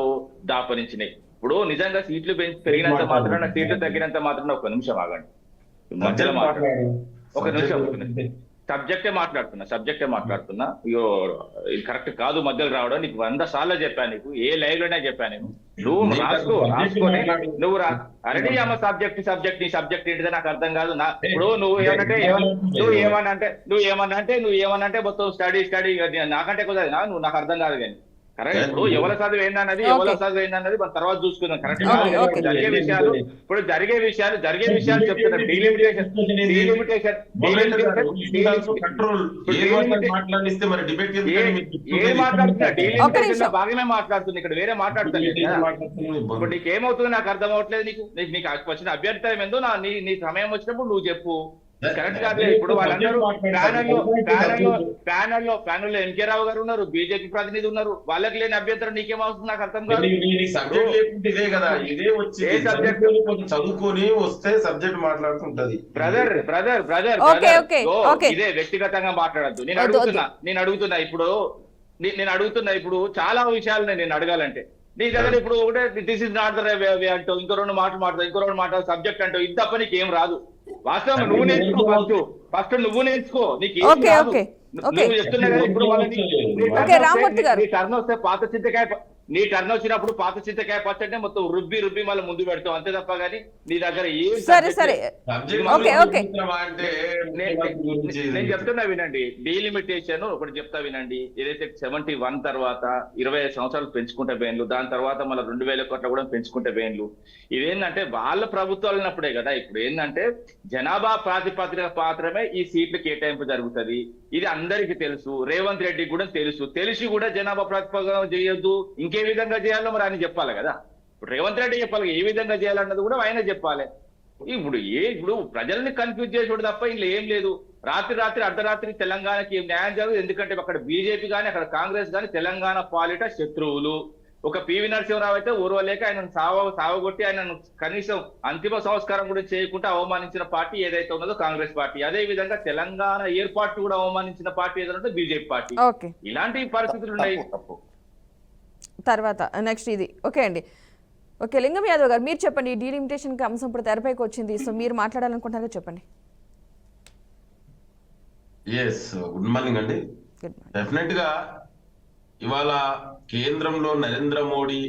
దాపరించినాయి. ఇప్పుడు నిజంగా సీట్లు పెరిగినంత మాత్రాన, సీట్లు తగ్గినంత మాత్రాన ఒక నిమిషం ఆగండి, మధ్యలో మాట్లాడు, ఒక నిమిషం సబ్జెక్టే మాట్లాడుతున్నా. ఇగో ఇది కరెక్ట్ కాదు మధ్యలో రావడం. నీకు 100 సార్లు చెప్పాను, నీకు ఏ లైవ్ లోనే చెప్పాను. నువ్వు రాసుకొని నువ్వు అరెడీ అమ్మ సబ్జెక్ట్ నీ సబ్జెక్ట్ ఏంటిదో నాకు అర్థం కాదు. ఇప్పుడు నువ్వు ఏమనంటే మొత్తం స్టడీ నాకంటే కుదరదు, నువ్వు నాకు అర్థం కాదు. కానీ కరెక్ట్ ఇప్పుడు ఎవరి చదువు ఏందన్నది మన తర్వాత చూసుకుందాం. కరెక్ట్ జరిగే విషయాలు చెప్తున్నారు. బాగానే మాట్లాడుతుంది, ఇక్కడ వేరే మాట్లాడుతుంది. ఇప్పుడు నీకేమవుతుంది నాకు అర్థం అవ్వట్లేదు. నీకు వచ్చిన అభ్యర్థం ఏందో నీ సమయం వచ్చినప్పుడు నువ్వు చెప్పు. కరెక్ట్ కాదు. ఇప్పుడు వాళ్ళందరూ ప్యానెల్లో ఎన్కే రావు గారు ఉన్నారు, బీజేపీ ప్రతినిధి ఉన్నారు, వాళ్ళకి లేని అభ్యంతరం నీకేమవుతుంది నాకు అర్థం కాదు. చదువుకొని వస్తే సబ్జెక్ట్ మాట్లాడుతుంటది. బ్రదర్ ఇదే వ్యక్తిగతంగా మాట్లాడద్దు. నేను అడుగుతున్నా ఇప్పుడు చాలా విషయాలు నేను అడగాలంటే నీ దగ్గర ఇప్పుడు ఒకటే this is not the way అంటావు, ఇంకో 2 మాటలు సబ్జెక్ట్ అంటావు. ఇది తప్ప నీకేం రాదు. వాస్తవం నువ్వు నేర్చుకో, ఫస్ట్ నువ్వు నేర్చుకో. నీకు నువ్వు చెప్తున్నా కదా ఇప్పుడు నీ టర్న్ వస్తే నీ టర్న్ వచ్చినప్పుడు పాత చింతకాయ పచ్చడి మొత్తం రుబ్బి మళ్ళీ ముందు పెడతావు అంతే తప్ప. కానీ నీ దగ్గర నేను చెప్తున్నా వినండి, డీలిమిటేషన్ ఒకటి చెప్తా వినండి. ఏదైతే 71 తర్వాత 25 సంవత్సరాలు పెంచుకుంటే బేన్లు, దాని తర్వాత మళ్ళీ 2000 కోట్ల కూడా పెంచుకుంటే బేన్లు. ఇదేంటంటే వాళ్ళ ప్రభుత్వాలు ఉన్నప్పుడే కదా. ఇప్పుడు ఏంటంటే జనాభా ప్రాతిపదిక మాత్రమే ఈ సీట్ల కేటాయింపు జరుగుతుంది. ఇది అందరికీ తెలుసు, రేవంత్ రెడ్డికి కూడా తెలుసు. తెలిసి కూడా జనాభా ప్రాతిపదిక చేయొద్దు, ఇంకే విధంగా చేయాలో మరి ఆయన చెప్పాలి కదా. ఇప్పుడు రేవంత్ రెడ్డి చెప్పాలి, ఏ విధంగా చేయాలన్నది కూడా ఆయన చెప్పాలి. ఇప్పుడు ప్రజల్ని కన్ఫ్యూజ్ చేసుడు తప్ప ఇంట్లో ఏం లేదు. రాత్రి అర్ధరాత్రి తెలంగాణకి న్యాయం జరగదు. ఎందుకంటే అక్కడ బీజేపీ కానీ అక్కడ కాంగ్రెస్ కానీ తెలంగాణ పాలిట శత్రువులు. ఒక పివి నరసింహరావు అయితే ఓర్వలేక ఆయనను సావగొట్టి ఆయనను కనీసం అంతిమ సంస్కారం కూడా చేయకుండా అవమానించిన పార్టీ ఏదైతే ఉన్నదో కాంగ్రెస్ పార్టీ. అదే విధంగా తెలంగాణ ఏర్పాటు కూడా అవమానించిన పార్టీ ఏదంటే బీజేపీ పార్టీ. ఇలాంటి పరిస్థితులు ఉన్నాయి. తర్వాత నెక్స్ట్ ఇది ఓకే అండి. ఓకే లింగం యాదవ్ గారు మీరు చెప్పండి, ఈ డీలిమిటేషన్ అంశం ఇప్పుడు తెరపైకి వచ్చింది, సో మీరు మాట్లాడాలనుకుంటున్నారో చెప్పండి. గుడ్ మార్నింగ్ అండి. డెఫినెట్ గా ఇవాళ కేంద్రంలో నరేంద్ర మోడీ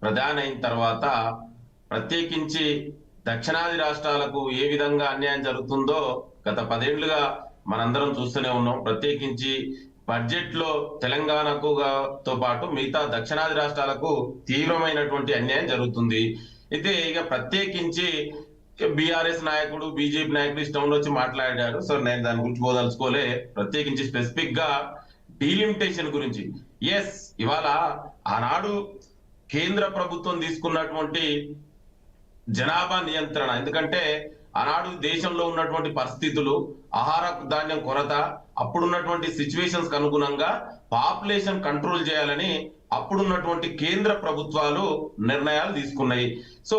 ప్రధాని అయిన తర్వాత ప్రత్యేకించి దక్షిణాది రాష్ట్రాలకు ఏ విధంగా అన్యాయం జరుగుతుందో గత 10 ఏళ్లుగా మనందరం చూస్తూనే ఉన్నాం. ప్రత్యేకించి బడ్జెట్ లో తెలంగాణకు తో పాటు మిగతా దక్షిణాది రాష్ట్రాలకు తీవ్రమైనటువంటి అన్యాయం జరుగుతుంది. అయితే ఇక ప్రత్యేకించి బీఆర్ఎస్ నాయకుడు, బీజేపీ నాయకుడు ఇష్టంలో వచ్చి మాట్లాడారు. సో నేను దాని గురించి పోదలుచుకోలే. ప్రత్యేకించి స్పెసిఫిక్ గా డీలిమిటేషన్ గురించి ఇవాళ ఆనాడు కేంద్ర ప్రభుత్వం తీసుకున్నటువంటి జనాభా నియంత్రణ, ఎందుకంటే ఆనాడు దేశంలో ఉన్నటువంటి పరిస్థితులు, ఆహార ధాన్యం కొరత, అప్పుడున్నటువంటి సిచ్యువేషన్స్ కు అనుగుణంగా పాపులేషన్ కంట్రోల్ చేయాలని అప్పుడున్నటువంటి కేంద్ర ప్రభుత్వాలు నిర్ణయాలు తీసుకున్నాయి. సో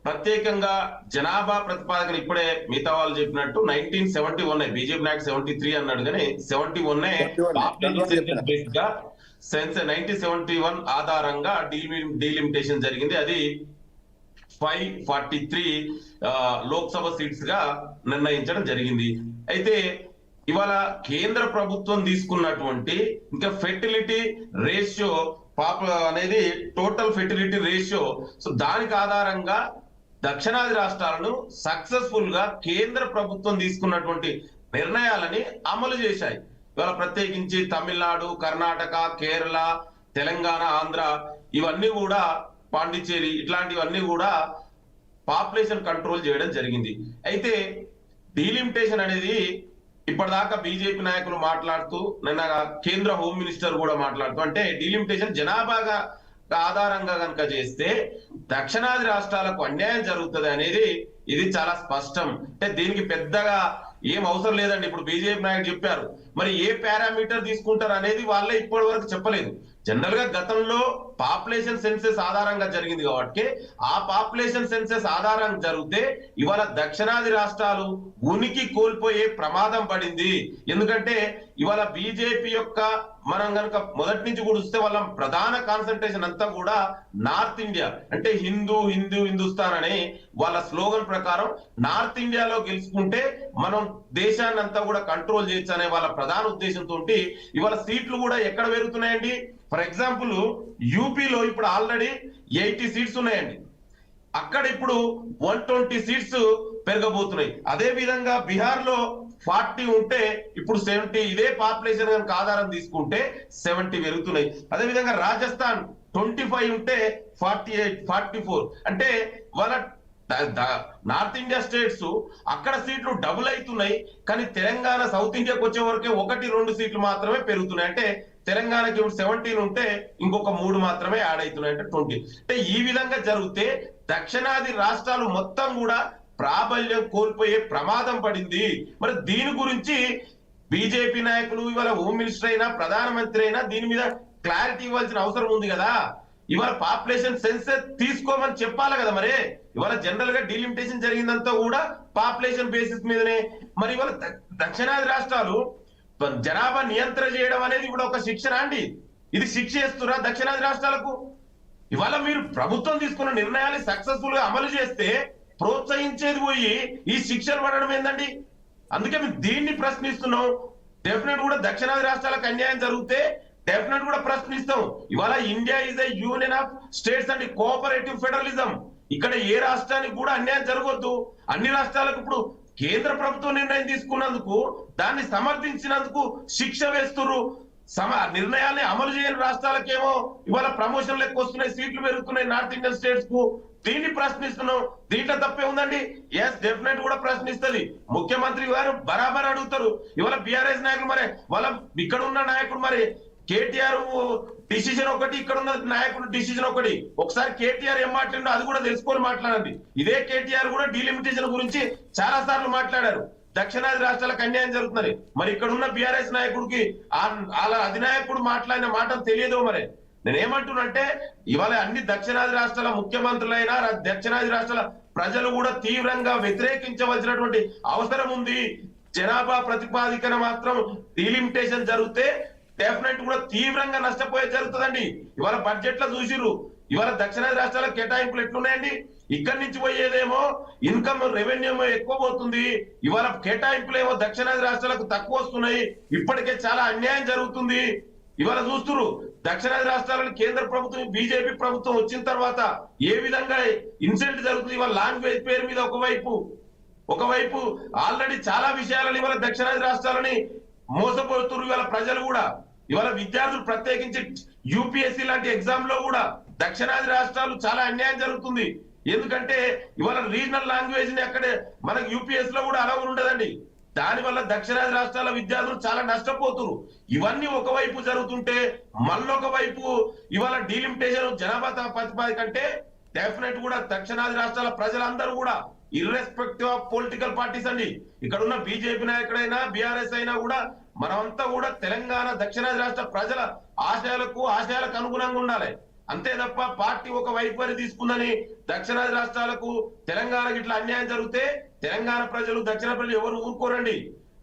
ప్రత్యేకంగా జనాభా ప్రతిపాదకలు ఇప్పుడే మిగతా వాళ్ళు చెప్పినట్టు 1971 బీజేపీ నాయకు 73 అన్నాడు, కానీ 71 బేస్ గా 1971 ఆధారంగా డీలిమిటేషన్ జరిగింది. అది 543 లోక్సభ సీట్స్ గా నిర్ణయించడం జరిగింది. అయితే ఇవాళ కేంద్ర ప్రభుత్వం తీసుకున్నటువంటి ఇంకా ఫెర్టిలిటీ రేషియో అనేది టోటల్ ఫెర్టిలిటీ రేషియో. సో దానికి ఆధారంగా దక్షిణాది రాష్ట్రాలను సక్సెస్ఫుల్ గా కేంద్ర ప్రభుత్వం తీసుకున్నటువంటి నిర్ణయాలని అమలు చేశాయి. ఇవాళ ప్రత్యేకించి తమిళనాడు, కర్ణాటక, కేరళ, తెలంగాణ, ఆంధ్ర ఇవన్నీ కూడా, పాండిచ్చేరి ఇట్లాంటివన్నీ కూడా పాపులేషన్ కంట్రోల్ చేయడం జరిగింది. అయితే డీలిమిటేషన్ అనేది ఇప్పటిదాకా బీజేపీ నాయకులు మాట్లాడుతూ, నిన్న కేంద్ర హోమ్ మినిస్టర్ కూడా మాట్లాడుతూ, అంటే డీలిమిటేషన్ జనాభాగా ఆధారంగా కనుక చేస్తే దక్షిణాది రాష్ట్రాలకు అన్యాయం జరుగుతుంది అనేది ఇది చాలా స్పష్టం. అంటే దీనికి పెద్దగా ఏం అవసరం లేదండి. ఇప్పుడు బీజేపీ నాయకులు చెప్పారు, మరి ఏ పారామీటర్ తీసుకుంటారు అనేది వాళ్ళే ఇప్పటి వరకు చెప్పలేదు. జనరల్ గా గతంలో పాపులేషన్ సెన్సెస్ ఆధారంగా జరిగింది కాబట్టి ఆ పాపులేషన్ సెన్సెస్ ఆధారంగా జరిగితే ఇవాళ దక్షిణాది రాష్ట్రాలు ఉనికి కోల్పోయే ప్రమాదం పడింది. ఎందుకంటే ఇవాళ బీజేపీ యొక్క మనం కనుక మొదటి నుంచి కూడా చూస్తే వాళ్ళ ప్రధాన కాన్సన్ట్రేషన్ అంతా కూడా నార్త్ ఇండియా, అంటే హిందుస్థాన్ అనే వాళ్ళ స్లోగన్ ప్రకారం నార్త్ ఇండియాలో గెలుచుకుంటే మనం దేశాన్ని అంతా కూడా కంట్రోల్ చేయొచ్చు అనే వాళ్ళ ప్రధాన ఉద్దేశంతో ఇవాళ సీట్లు కూడా ఎక్కడ పెరుగుతున్నాయండి. ఫర్ ఎగ్జాంపుల్ యూపీలో ఇప్పుడు ఆల్రెడీ 80 సీట్స్ ఉన్నాయండి, అక్కడ ఇప్పుడు 120 సీట్స్ పెరగబోతున్నాయి. అదే విధంగా బీహార్ లో 40 ఉంటే ఇప్పుడు 70, ఇదే పాపులేషన్ కనుక ఆధారం తీసుకుంటే 70 పెరుగుతున్నాయి. అదే విధంగా రాజస్థాన్ 25 ఉంటే 48, 44, అంటే వాళ్ళ నార్త్ ఇండియా స్టేట్స్ అక్కడ సీట్లు డబుల్ అవుతున్నాయి. కానీ తెలంగాణ, సౌత్ ఇండియాకి వచ్చే వరకే 1-2 సీట్లు మాత్రమే పెరుగుతున్నాయి. అంటే తెలంగాణకి ఇప్పుడు 17 ఉంటే ఇంకొక 3 మాత్రమే యాడ్ అవుతున్నాయి, అంటే 20. అంటే ఈ విధంగా జరిగితే దక్షిణాది రాష్ట్రాలు మొత్తం కూడా ప్రాబల్యం కోల్పోయే ప్రమాదం పడింది. మరి దీని గురించి బీజేపీ నాయకులు, ఇవాళ హోమ్ మినిస్టర్ అయినా ప్రధానమంత్రి అయినా దీని మీద క్లారిటీ ఇవ్వాల్సిన అవసరం ఉంది కదా. ఇవాళ పాపులేషన్ సెన్సెస్ తీసుకోమని చెప్పాలి కదా. మరి ఇవాళ జనరల్ గా డీలిమిటేషన్ జరిగిందంతా కూడా పాపులేషన్ బేసిస్ మీదనే. మరి ఇవాళ దక్షిణాది రాష్ట్రాలు జనాభా నియంత్రణ చేయడం అనేది కూడా ఒక శిక్షణ అండి. ఇది శిక్ష చేస్తున్నా దక్షిణాది రాష్ట్రాలకు? ఇవాళ మీరు ప్రభుత్వం తీసుకున్న నిర్ణయాన్ని సక్సెస్ఫుల్ గా అమలు చేస్తే ప్రోత్సహించేది పోయి ఈ శిక్షలు పడడం ఏందండి? అందుకే మేము దీన్ని ప్రశ్నిస్తున్నాం. డెఫినెట్ కూడా దక్షిణాది రాష్ట్రాలకు అన్యాయం జరిగితే డెఫినెట్ కూడా ప్రశ్నిస్తాం. ఇవాళ India is a union of states and cooperative federalism. ఇక్కడ ఏ రాష్ట్రానికి కూడా అన్యాయం జరగొద్దు. అన్ని రాష్ట్రాలకు ఇప్పుడు కేంద్ర ప్రభుత్వం నిర్ణయం తీసుకున్నందుకు, దాన్ని సమర్థించినందుకు శిక్ష వేస్తున్నారు. నిర్ణయాన్ని అమలు చేయని రాష్ట్రాలకేమో ఇవాళ ప్రమోషన్ లెక్క వస్తున్నాయి, సీట్లు పెరుగుతున్నాయి నార్త్ ఇండియన్ స్టేట్స్ కు. దీన్ని ప్రశ్నిస్తున్నాం. దీంట్లో తప్పే ఉందండి? ఎస్, డెఫినెట్ కూడా ప్రశ్నిస్తుంది. ముఖ్యమంత్రి గారు బరాబర్ అడుగుతారు. ఇవాళ బీఆర్ఎస్ నాయకులు, మరి వాళ్ళ ఇక్కడ ఉన్న నాయకుడు, మరి కేటీఆర్ డిసిజన్ ఒకటి, ఇక్కడ ఉన్న నాయకుడు డిసిజన్ ఒకటి. ఒకసారి కేటీఆర్ ఏం మాట్లాడిందో అది కూడా తెలుసుకొని మాట్లాడండి. ఇదే కేటీఆర్ కూడా డీలిమిటేషన్ గురించి చాలా సార్లు మాట్లాడారు. దక్షిణాది రాష్ట్రాలకు అన్యాయం జరుగుతుంది. మరి ఇక్కడ ఉన్న బీఆర్ఎస్ నాయకుడికి వాళ్ళ అధినాయకుడు మాట్లాడిన మాట తెలియదు. మరి నేనేమంటున్నంటే ఇవాళ అన్ని దక్షిణాది రాష్ట్రాల ముఖ్యమంత్రులైనా దక్షిణాది రాష్ట్రాల ప్రజలు కూడా తీవ్రంగా వ్యతిరేకించవలసినటువంటి అవసరం ఉంది. జనాభా ప్రతిపాదికన మాత్రం డీలిమిటేషన్ జరిగితే డెఫినెట్ కూడా తీవ్రంగా నష్టపోయే జరుగుతుందండి. ఇవాళ బడ్జెట్ లో చూసిరు, ఇవాళ దక్షిణాది రాష్ట్రాలకు కేటాయింపులు ఎట్లున్నాయండి? ఇక్కడి నుంచి పోయేదేమో ఇన్కమ్ రెవెన్యూ ఎక్కువ పోతుంది, ఇవాళ కేటాయింపులు ఏమో దక్షిణాది రాష్ట్రాలకు తక్కువ వస్తున్నాయి. ఇప్పటికే చాలా అన్యాయం జరుగుతుంది. ఇవాళ చూస్తున్నారు దక్షిణాది రాష్ట్రాలను కేంద్ర ప్రభుత్వం, బీజేపీ ప్రభుత్వం వచ్చిన తర్వాత ఏ విధంగా ఇన్సిడెంట్ జరుగుతుంది. ఇవాళ లాంగ్వేజ్ పేరు మీద ఒకవైపు ఆల్రెడీ చాలా విషయాలను ఇవాళ దక్షిణాది రాష్ట్రాలని మోసపోతున్నారు. ఇవాళ ప్రజలు కూడా, ఇవాళ విద్యార్థులు ప్రత్యేకించి యూపీఎస్సీ లాంటి ఎగ్జామ్ లో కూడా దక్షిణాది రాష్ట్రాలు చాలా అన్యాయం జరుగుతుంది. ఎందుకంటే ఇవాళ రీజనల్ లాంగ్వేజ్ ని అక్కడే మనకు యూపీఎస్ లో కూడా అలా ఉండదండి. దానివల్ల దక్షిణాది రాష్ట్రాల విద్యార్థులు చాలా నష్టపోతున్నారు. ఇవన్నీ ఒకవైపు జరుగుతుంటే మళ్ళొక వైపు ఇవాళ డీలిమిటేషన్ జనాభా ప్రతిపాదిక అంటే డెఫినెట్ కూడా దక్షిణాది రాష్ట్రాల ప్రజలందరూ కూడా ఇర్రెస్పెక్టివ్ ఆఫ్ పొలిటికల్ పార్టీస్ అండి, ఇక్కడ ఉన్న బీజేపీ నాయకుడైనా బీఆర్ఎస్ అయినా కూడా మనమంతా కూడా తెలంగాణ దక్షిణాది రాష్ట్ర ప్రజల ఆశయాలకు అనుగుణంగా ఉండాలి. అంతే తప్ప పార్టీ ఒక వైఖరి తీసుకుందని దక్షిణాది రాష్ట్రాలకు తెలంగాణకి ఇట్లా అన్యాయం జరిగితే తెలంగాణ ప్రజలు, దక్షిణ ప్రజలు ఎవరు ఊరుకోరండి.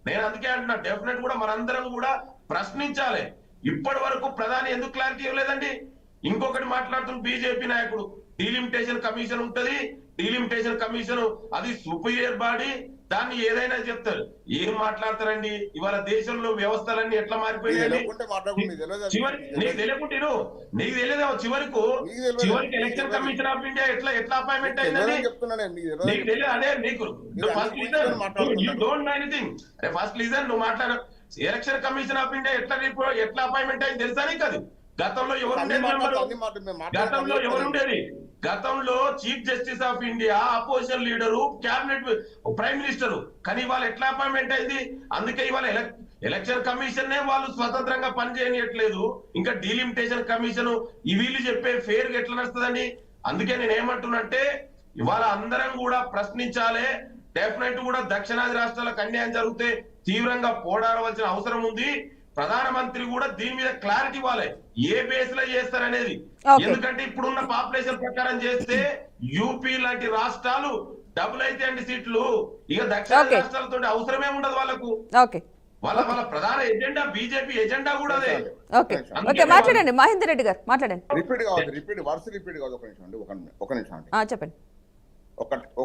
నేను అందుకే అంటున్నా, డెఫినెట్ కూడా మనందరం కూడా ప్రశ్నించాలి. ఇప్పటి వరకు ప్రధాని ఎందుకు క్లారిటీ ఇవ్వలేదండి? ఇంకొకటి మాట్లాడుతున్న బీజేపీ నాయకుడు, డీలిమిటేషన్ కమిషన్ ఉంటది, డీలిమిటేషన్ కమిషన్ అది సుపీరియర్ బాడీ, దాన్ని ఏదైనా చెప్తారు. ఏం మాట్లాడతారండి? ఇవాళ దేశంలో వ్యవస్థలన్నీ ఎట్లా మారిపోయినాయి? నీకు తెలియకుంటే నీకు తెలియదు చివరికి ఎలక్షన్ కమిషన్ ఆఫ్ ఇండియా ఎట్లా అపాయింట్మెంట్ అయిందని నీకు తెలియదు. అదే నీకు first listen, you don't know anything. అరే ఫస్ట్ లిజన్, నువ్వు మాట్లాడు. ఎలక్షన్ కమిషన్ ఆఫ్ ఇండియా ఎట్లా అపాయింట్మెంట్ అయింది తెలుసా నీకు? అది గతంలో ఎవరుండేది? గతంలో chief justice of India, opposition leader, cabinet prime minister. కానీ ఇవాళ ఎట్లా అపాయింట్మెంట్ అయింది? అందుకే ఇవాళ ఎలక్షన్ కమిషన్ వాళ్ళు స్వతంత్రంగా పనిచేయట్లేదు. ఇంకా డీలిమిటేషన్ కమిషన్ వీళ్ళు చెప్పే ఫేర్ ఎట్లా నడుస్తుందండి? అందుకే నేను ఏమంటున్నంటే ఇవాళ అందరం కూడా ప్రశ్నించాలి. డెఫినెట్ కూడా దక్షిణాది రాష్ట్రాలకు అన్యాయం జరిగితే తీవ్రంగా పోరాడవలసిన అవసరం ఉంది. ప్రధానమంత్రి కూడా దీని మీద క్లారిటీ ఇవ్వాలి, ఏ బేస్ లో చేస్తారనేది. ఎందుకంటే ఇప్పుడున్న పాపులేషన్ ప్రకారం చేస్తే యూపీ లాంటి రాష్ట్రాలు డబుల్ అయితే అండి సీట్లు. ఇక దక్షిణ రాష్ట్రాలతో అవసరమే ఉండదు వాళ్ళకు. వాళ్ళ ప్రధాన ఎజెండా బీజేపీ ఎజెండా కూడా అదే. మాట్లాడండి మహేందర్ రెడ్డి గారు, మాట్లాడండి. రిపీట్ కాదు ఒక నిమిషం అండి, చెప్పండి.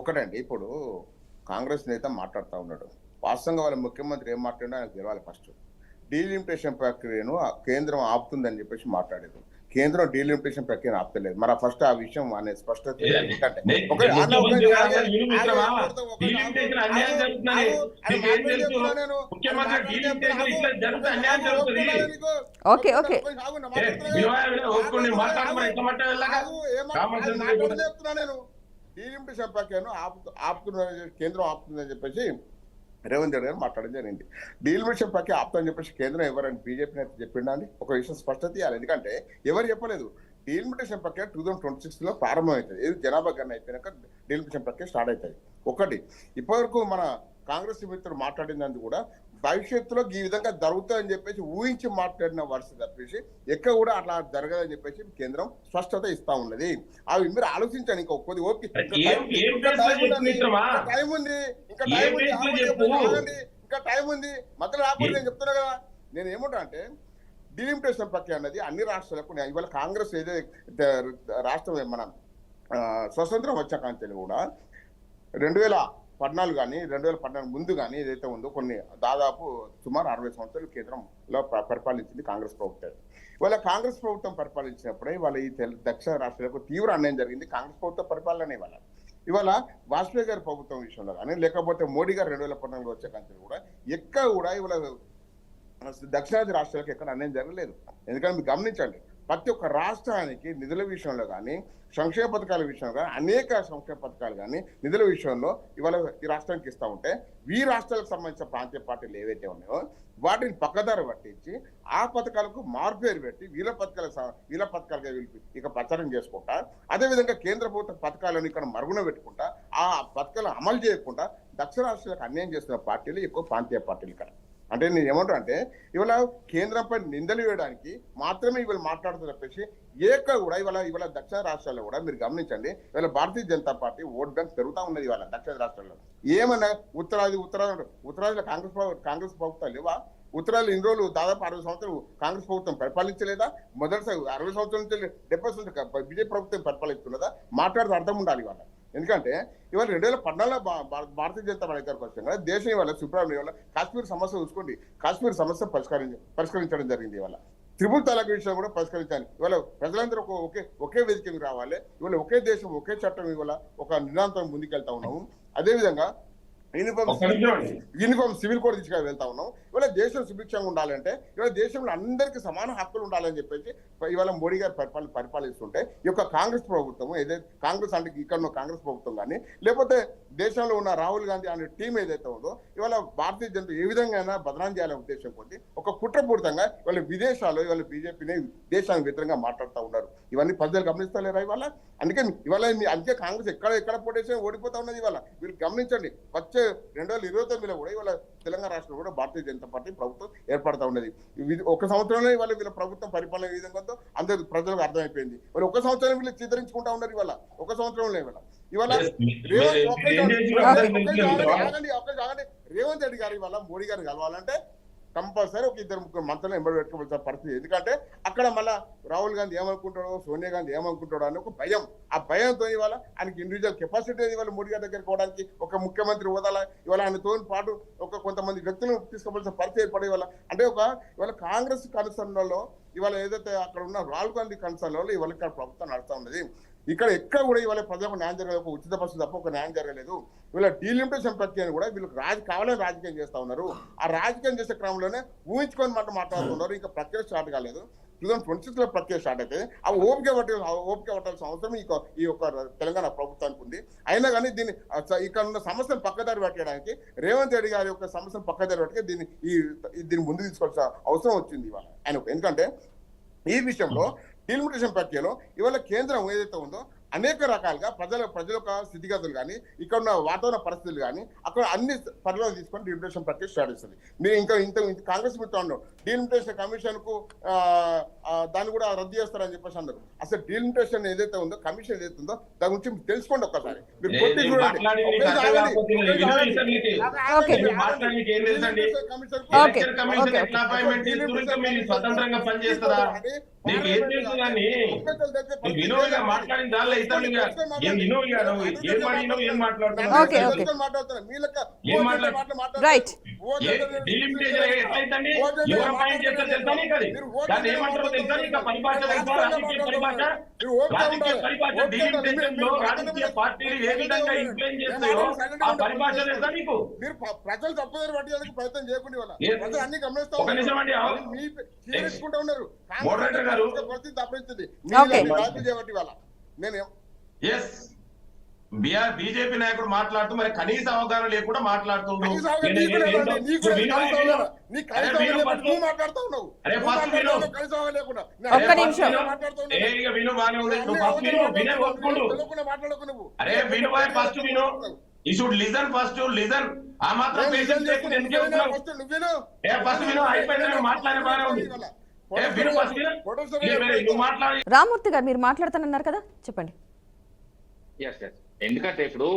ఒకటండి, ఇప్పుడు కాంగ్రెస్ నేత మాట్లాడుతూ ఉన్నాడు. వాస్తవంగా వాళ్ళ ముఖ్యమంత్రి ఏం మాట్లాడినా ఆయనకు తెలవాలి. ఫస్ట్ డీలిమిటేషన్ ప్రక్రియను కేంద్రం ఆపుతుందని చెప్పేసి మాట్లాడేది. కేంద్రం డీలిమిటేషన్ ప్రక్రియను ఆపుతలేదు. మరి ఫస్ట్ ఆ విషయం అనే స్పష్టత నేను డీలిమిటేషన్ ప్రక్రియను కేంద్రం ఆపుతుందని చెప్పేసి రేవంత్ రెడ్డి గారు మాట్లాడడం జరిగింది. డీలిమిటేషన్ ప్రక్రియ ఆపుతామని చెప్పేసి కేంద్రం ఎవరైనా బీజేపీ నేత చెప్పిండా అండి? ఒక విషయం స్పష్టత ఇవ్వాలి. ఎందుకంటే ఎవరు చెప్పలేదు. డీలిమిటేషన్ ప్రక్రియ 2026 ప్రారంభమవుతుంది. ఏది జనాభా గణన అయిపోయినాక డీలిమిటేషన్ ప్రక్రియ స్టార్ట్ అవుతుంది. ఒకటి, ఇప్పటివరకు మన కాంగ్రెస్ మిత్రులు మాట్లాడినందుకు కూడా భవిష్యత్తులో ఈ విధంగా జరుగుతుందని చెప్పేసి ఊహించి మాట్లాడిన వర్ష తప్పేసి ఎక్కడ కూడా అట్లా జరగదని చెప్పేసి కేంద్రం స్పష్టత ఇస్తా ఉన్నది. అవి మీరు ఆలోచించండి. ఇంకా కొద్ది ఓపిక, టైం ఉంది, ఇంకా టైం ఉంది, మధ్యలో రాకూడదు. నేను చెప్తున్నా కదా. నేను ఏమంటా అంటే డీలిమిటేషన్ ప్రక్రియ అన్నది అన్ని రాష్ట్రాలకు ఇవాళ కాంగ్రెస్ ఏదైతే రాష్ట్రం మన స్వతంత్రం వచ్చాక కూడా 2014 కానీ 2014 ముందు కానీ ఏదైతే ఉందో కొన్ని దాదాపు సుమారు 60 సంవత్సరాలు కేంద్రంలో పరిపాలించింది కాంగ్రెస్ ప్రభుత్వం. ఇవాళ కాంగ్రెస్ ప్రభుత్వం పరిపాలించినప్పుడే ఇవాళ ఈ దక్షిణ రాష్ట్రాలకు తీవ్ర అన్యాయం జరిగింది. కాంగ్రెస్ ప్రభుత్వ పరిపాలన ఇవాళ వాజ్పేయి గారి ప్రభుత్వం విషయంలో కానీ లేకపోతే మోడీ గారు 2014 వచ్చే కంటే కూడా ఎక్కడ కూడా ఇవాళ దక్షిణాది రాష్ట్రాలకు ఎక్కడ అన్యాయం జరగలేదు. ఎందుకంటే మీరు గమనించండి, ప్రతి ఒక్క రాష్ట్రానికి నిధుల విషయంలో కానీ సంక్షేమ పథకాల విషయంలో కానీ అనేక సంక్షేమ పథకాలు కానీ నిధుల విషయంలో ఇవాళ ఈ రాష్ట్రానికి ఇస్తూ ఉంటే ఈ రాష్ట్రాలకు సంబంధించిన ప్రాంతీయ పార్టీలు ఏవైతే ఉన్నాయో వాటిని పక్కదారి పట్టించి ఆ పథకాలకు మార్పేరు పెట్టి వీళ్ళ పథకాలుగా ఇక ప్రచారం చేసుకుంటా, అదేవిధంగా కేంద్ర ప్రభుత్వ పథకాలను ఇక్కడ మరుగున పెట్టుకుంటా ఆ పథకాలను అమలు చేయకుండా దక్షిణ రాష్ట్రాలకు అన్యాయం చేస్తున్న పార్టీలు ఎక్కువ ప్రాంతీయ పార్టీలు ఇక్కడ. అంటే నేను ఏమంటా అంటే ఇవాళ కేంద్రంపై నిందలు వేయడానికి మాత్రమే ఇవాళ మాట్లాడుతూ చెప్పేసి కూడా ఇవాళ దక్షిణ రాష్ట్రాల్లో కూడా మీరు గమనించండి, ఇవాళ Bharatiya Janata party vote bank పెరుగుతూ ఉన్నది ఇవాళ దక్షిణ రాష్ట్రాల్లో. ఏమన్నా ఉత్తరాదిలో కాంగ్రెస్ ప్రభుత్వాలు లేవా? ఉత్తరాలు ఇన్ని రోజులు దాదాపు 60 సంవత్సరాలు కాంగ్రెస్ ప్రభుత్వం పరిపాలించలేదా? మొదటిసారి 60 సంవత్సరాల నుంచి 70 సంవత్సరాలు బీజేపీ ప్రభుత్వం పరిపాలిస్తున్నదా? మాట్లాడితే అర్థం ఉండాలి ఇవాళ. ఎందుకంటే ఇవాళ 2014 భారతీయ జనతా పార్టీ వచ్చాం కదా, దేశం ఇవాళ సుప్రీం ఇవాళ కాశ్మీర్ సమస్య చూసుకోండి, కాశ్మీర్ సమస్య పరిష్కరించడం జరిగింది. ఇవాళ త్రిపుల్ తలాక్ విషయం కూడా పరిష్కరించాలి. ఇవాళ ప్రజలందరూ ఒకే వేదిక మీద రావాలి. ఇవాళ ఒకే దేశం ఒకే చట్టం ఇవాళ ఒక నిరంతరం ముందుకెళ్తా ఉన్నాము. అదేవిధంగా యూనిఫామ్ సివిల్ కోడ్ తీసుకొని వెళ్తా ఉన్నాం. ఇవాళ దేశం సుభిక్షంగా ఉండాలంటే ఇవాళ దేశంలో అందరికీ సమాన హక్కులు ఉండాలని చెప్పేసి ఇవాళ మోడీ గారు పరిపాలిస్తుంటే ఈ యొక్క కాంగ్రెస్ ప్రభుత్వం ఏదైతే కాంగ్రెస్ అంటే ఇక్కడ కాంగ్రెస్ ప్రభుత్వం కానీ లేకపోతే దేశంలో ఉన్న రాహుల్ గాంధీ అనే టీం ఏదైతే ఉందో ఇవాళ భారతీయ జనతా ఏ విధంగా బదనాం చేయాలనే ఉద్దేశం కొద్ది ఒక కుట్రపూరితంగా ఇవాళ విదేశాల్లో ఇవాళ బీజేపీని దేశానికి వ్యతిరేకంగా మాట్లాడుతూ ఉన్నారు. ఇవన్నీ ప్రజలు గమనిస్తలేరా ఇవాళ? అందుకే కాంగ్రెస్ ఎక్కడ పోటీ ఓడిపోతా ఉన్నది. ఇవాళ వీళ్ళు గమనించండి, వచ్చే 2029లో కూడా ఇవాళ తెలంగాణ రాష్ట్రంలో కూడా భారతీయ జనతా పార్టీ ప్రభుత్వం ఏర్పడతా ఉన్నది. ఒక సంవత్సరంలో ఇవాళ వీళ్ళ ప్రభుత్వం పరిపాలన ఏ విధంగా అందరూ ప్రజలకు అర్థమైపోయింది. వాళ్ళు ఒక సంవత్సరం వీళ్ళు చిత్రించుకుంటా ఉన్నారు. ఇవాళ ఒక సంవత్సరంలో ఇవాళ రేవంత్ రెడ్డి గారు ఇవాళ మోడీ గారిని కలవాలంటే కంపల్సరీ ఒక 2-3 మంత్రులు ఎంబడి పెట్టుకోవాల్సిన పరిస్థితి. ఎందుకంటే అక్కడ మళ్ళా రాహుల్ గాంధీ ఏమనుకుంటాడో, సోనియా గాంధీ ఏమనుకుంటాడో అని ఒక భయం. ఆ భయంతో ఇవాళ ఆయనకి ఇండివిజువల్ కెపాసిటీ ఇవాళ మోడీ గారి దగ్గరికి పోవడానికి ఒక ముఖ్యమంత్రి హోదాల ఇవాళ ఆయనతో పాటు ఒక కొంతమంది వ్యక్తులను తీసుకోవాల్సిన పరిస్థితి ఏర్పడే అంటే ఇవాళ కాంగ్రెస్ కన్సర్న్లలో ఇవాళ ఏదైతే అక్కడ ఉన్న రాహుల్ గాంధీ కన్సర్న్లలో ఇవాళ ఇక్కడ ప్రభుత్వం నడుస్తూ ఉన్నది. ఇక్కడ ఎక్కడ కూడా ఇవాళ ప్రజలకు న్యాయం జరగలేదు. ఒక ఉచిత బస్సు తప్ప ఒక న్యాయం జరగలేదు. వీళ్ళ డీలిమిటేషన్ ప్రక్రియను కూడా వీళ్ళు కావాలని రాజకీయం చేస్తూ ఉన్నారు. ఆ రాజకీయం చేసే క్రమంలోనే ఊహించుకొని మాట్లాడుతున్నారు. ఇంకా ప్రక్రియ స్టార్ట్ కాలేదు. 2026 లో ప్రక్రియ స్టార్ట్ అవుతుంది. ఆ ఓపిక పట్టాల్సిన అవసరం ఈ యొక్క తెలంగాణ ప్రభుత్వానికి ఉంది. అయినా కానీ దీన్ని ఇక్కడ ఉన్న సమస్యను పక్కదారి పెట్టడానికి రేవంత్ రెడ్డి గారి యొక్క సమస్యను పక్కదారి పెట్టక దీన్ని ముందు తీసుకోవాల్సిన అవసరం వచ్చింది ఇవాళ ఆయనకు. ఎందుకంటే ఈ విషయంలో డీలిమిటేషన్ ప్రక్రియలో ఇవాళ కేంద్రం ఏదైతే ఉందో అనేక రకాలుగా ప్రజల యొక్క స్థితిగతులు కానీ ఇక్కడ ఉన్న వాతావరణ పరిస్థితులు కానీ అక్కడ అన్ని పరిణామాలు తీసుకొని డీలిమిటేషన్ ప్రక్రియ స్టార్ట్ చేస్తుంది. మీరు ఇంత కాంగ్రెస్ మిత్రులు డీలిమిటేషన్ కమిషన్ కు దాన్ని కూడా రద్దు చేస్తారని చెప్పేసి అన్నారు. అసలు డీలిమిటేషన్ ఏదైతే ఉందో, కమిషన్ ఏదైతే ఉందో దాని గురించి తెలుసుకోండి ఒక్కసారి. మీరు కొట్టి చూడండి. స్వతంత్రంగా పనిచేస్తారా? నీకు ఏం తెలుసు కానీ వినోద్ మాట్లాడిన దానిలో ఇతరులుగా ఏం వినోద్ గారు ఏం మాట్లాడినావు, ఏం మాట్లాడుతున్నావు, ఎట్లయితే ఎవరు అపాయింట్ చేస్తారు తెలుసా నీకు? అది దాన్ని ఏమంటారో తెలుసా నీకు? పరిభాష తెలుసా? రాజకీయ పరిభాష డీలిమిటేషన్ లో రాజకీయ పార్టీలు ఏ విధంగా ఇన్ఫ్లుయెన్స్ చేస్తాయో ఆ పరిభాష తెలుసా నీకు? మీరు ప్రజలు తప్పుదారి పట్టడానికి ప్రయత్నం చేయకుండా ప్రజలు అన్ని గమనిస్తా ఒక నిమిషం అండి ఉన్నారు. మోడరేటర్ గారు బీజేపీ నాయకుడు మాట్లాడుతూ మరి కనీస అవగాహన లేకుండా మాట్లాడుతుండ్రు. అరే విను ఫస్ట్ విను. You should listen first. Listen. ఆ మాత్రం పేషెన్స్ లేకుండా ఎందుకు చెప్తున్నావు? ఫస్ట్ విను. అయిపోయింది మాట్లాడే బాగానే ఉంది. రామూర్తి గారు మీరు మాట్లాడుతానన్నారు కదా, చెప్పండి. ఎందుకంటే ఇప్పుడు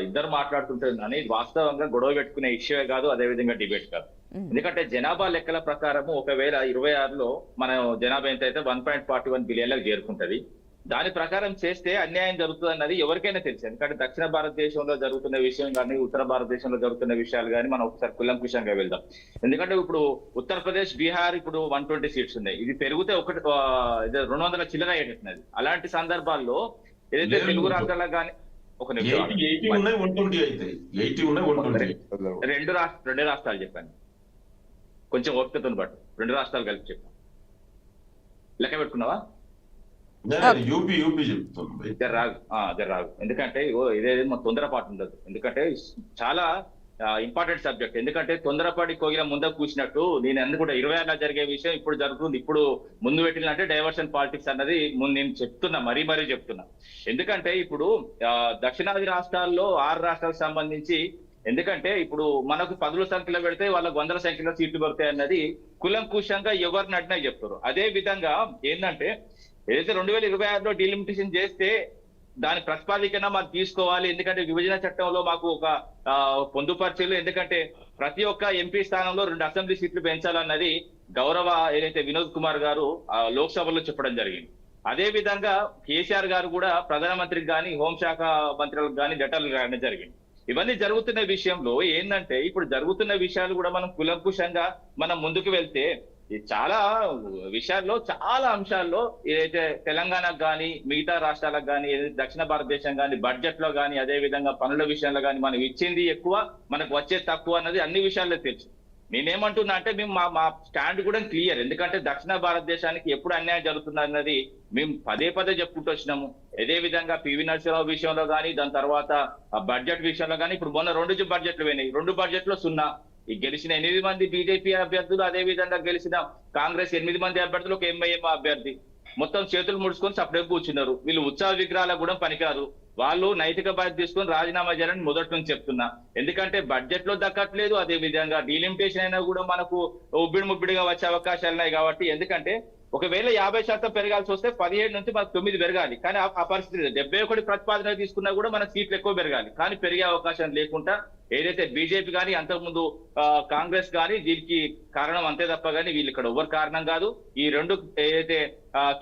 ఇద్దరు మాట్లాడుతుంటారని వాస్తవంగా గొడవ పెట్టుకునే ఇష్యూ కాదు, అదే విధంగా డిబేట్ కాదు. ఎందుకంటే జనాభా లెక్కల ప్రకారము ఒకవేళ 26లో మన జనాభా ఎంత అయితే 1.41 బిలియన్లకు చేరుకుంటది. దాని ప్రకారం చేస్తే అన్యాయం జరుగుతుంది అన్నది ఎవరికైనా తెలుసు. ఎందుకంటే దక్షిణ భారతదేశంలో జరుగుతున్న విషయం కానీ ఉత్తర భారతదేశంలో జరుగుతున్న విషయాలు కానీ మనం ఒకసారి కులంకుశంగా వెళ్దాం. ఎందుకంటే ఇప్పుడు ఉత్తరప్రదేశ్, బీహార్ ఇప్పుడు 120 సీట్స్ ఉన్నాయి. ఇది పెరిగితే 200 చిల్లర అయ్యేటట్టున్నది. అలాంటి సందర్భాల్లో ఏదైతే తెలుగు రాష్ట్రాలకు కానీ రెండు రాష్ట్రాలు చెప్పాను, కొంచెం ఓపికతో బట్టి 2 రాష్ట్రాలు కలిపి చెప్పాను. లెక్క పెట్టుకున్నావా? రాగు. ఎందుకంటే ఇదేమో తొందరపాటు ఉండదు. ఎందుకంటే చాలా ఇంపార్టెంట్ సబ్జెక్ట్. ఎందుకంటే తొందరపాటి కోగిల ముందుకు కూర్చున్నట్టు నేను ఎందుకంటే 26లో జరిగే విషయం ఇప్పుడు జరుగుతుంది. ఇప్పుడు ముందు పెట్టినంటే డైవర్షన్ పాలిటిక్స్ అన్నది నేను చెప్తున్నా, మరీ చెప్తున్నా. ఎందుకంటే ఇప్పుడు దక్షిణాది రాష్ట్రాల్లో 6 రాష్ట్రాలకు సంబంధించి, ఎందుకంటే ఇప్పుడు మనకు 10ల సంఖ్యలో పెడితే వాళ్ళకు 100ల సంఖ్యలో సీట్లు దొరుకుతాయి అన్నది కులంకుశంగా ఎవరిని అడిగినా చెప్తారు. అదే విధంగా ఏంటంటే ఏదైతే 2026లో డీలిమిటేషన్ చేస్తే దాని ప్రతిపాదికన మాకు తీసుకోవాలి. ఎందుకంటే విభజన చట్టంలో మాకు ఒక పొందుపరిచలు, ఎందుకంటే ప్రతి ఒక్క ఎంపీ స్థానంలో 2 అసెంబ్లీ సీట్లు పెంచాలన్నది గౌరవ ఏదైతే వినోద్ కుమార్ గారు లోక్సభలో చెప్పడం జరిగింది. అదే విధంగా కేసీఆర్ గారు కూడా ప్రధానమంత్రికి కానీ హోంశాఖ మంత్రులకు కానీ లెటర్లు రాయడం జరిగింది. ఇవన్నీ జరుగుతున్న విషయంలో ఏంటంటే ఇప్పుడు జరుగుతున్న విషయాలు కూడా మనం కులంకుశంగా మనం ముందుకు వెళ్తే చాలా విషయాల్లో, చాలా అంశాల్లో ఏదైతే తెలంగాణకు కానీ మిగతా రాష్ట్రాలకు కానీ దక్షిణ భారతదేశం కానీ బడ్జెట్ లో కానీ అదే విధంగా పనుల విషయంలో కానీ మనం ఇచ్చింది ఎక్కువ, మనకు వచ్చేది తక్కువ అన్నది అన్ని విషయాల్లో తెలుసు. నేనేమంటున్నా అంటే మేము మా స్టాండ్ కూడా క్లియర్. ఎందుకంటే దక్షిణ భారతదేశానికి ఎప్పుడు అన్యాయం జరుగుతుంది అన్నది మేము పదే చెప్పుకుంటూ వచ్చినాము. అదే విధంగా పివి నరసింహరావు విషయంలో కానీ, దాని తర్వాత బడ్జెట్ విషయంలో కానీ, ఇప్పుడు మొన్న 2 బడ్జెట్లు పోయినాయి. 2 బడ్జెట్లో 0. ఈ గెలిచిన 8 మంది బీజేపీ అభ్యర్థులు, అదే విధంగా గెలిచిన కాంగ్రెస్ 8 మంది అభ్యర్థులు, ఒక ఎంఐఎం అభ్యర్థి మొత్తం చేతులు ముడుచుకొని సపరేట్ కూర్చున్నారు. వీళ్ళు ఉత్సాహ విగ్రహాలకు కూడా పనికారు. వాళ్ళు నైతిక బాధ్యత తీసుకొని రాజీనామా చేయాలని మొదటి నుంచి చెప్తున్నా. ఎందుకంటే బడ్జెట్ లో దక్కట్లేదు, అదే విధంగా డీలిమిటేషన్ అయినా కూడా మనకు ముబ్బిడిగా వచ్చే అవకాశాలు ఉన్నాయి. కాబట్టి ఎందుకంటే ఒకవేళ 50% పెరగాల్సి వస్తే 17 నుంచి మనకు 9 పెరగాలి. కానీ ఆ పరిస్థితి 71 ప్రతిపాదన తీసుకున్నా కూడా మనకు సీట్లు ఎక్కువ పెరగాలి. కానీ పెరిగే అవకాశం లేకుండా ఏదైతే బీజేపీ కానీ అంతకుముందు కాంగ్రెస్ కానీ దీనికి కారణం అంతే తప్ప కానీ వీళ్ళు ఇక్కడ ఎవరు కారణం కాదు. ఈ రెండు ఏదైతే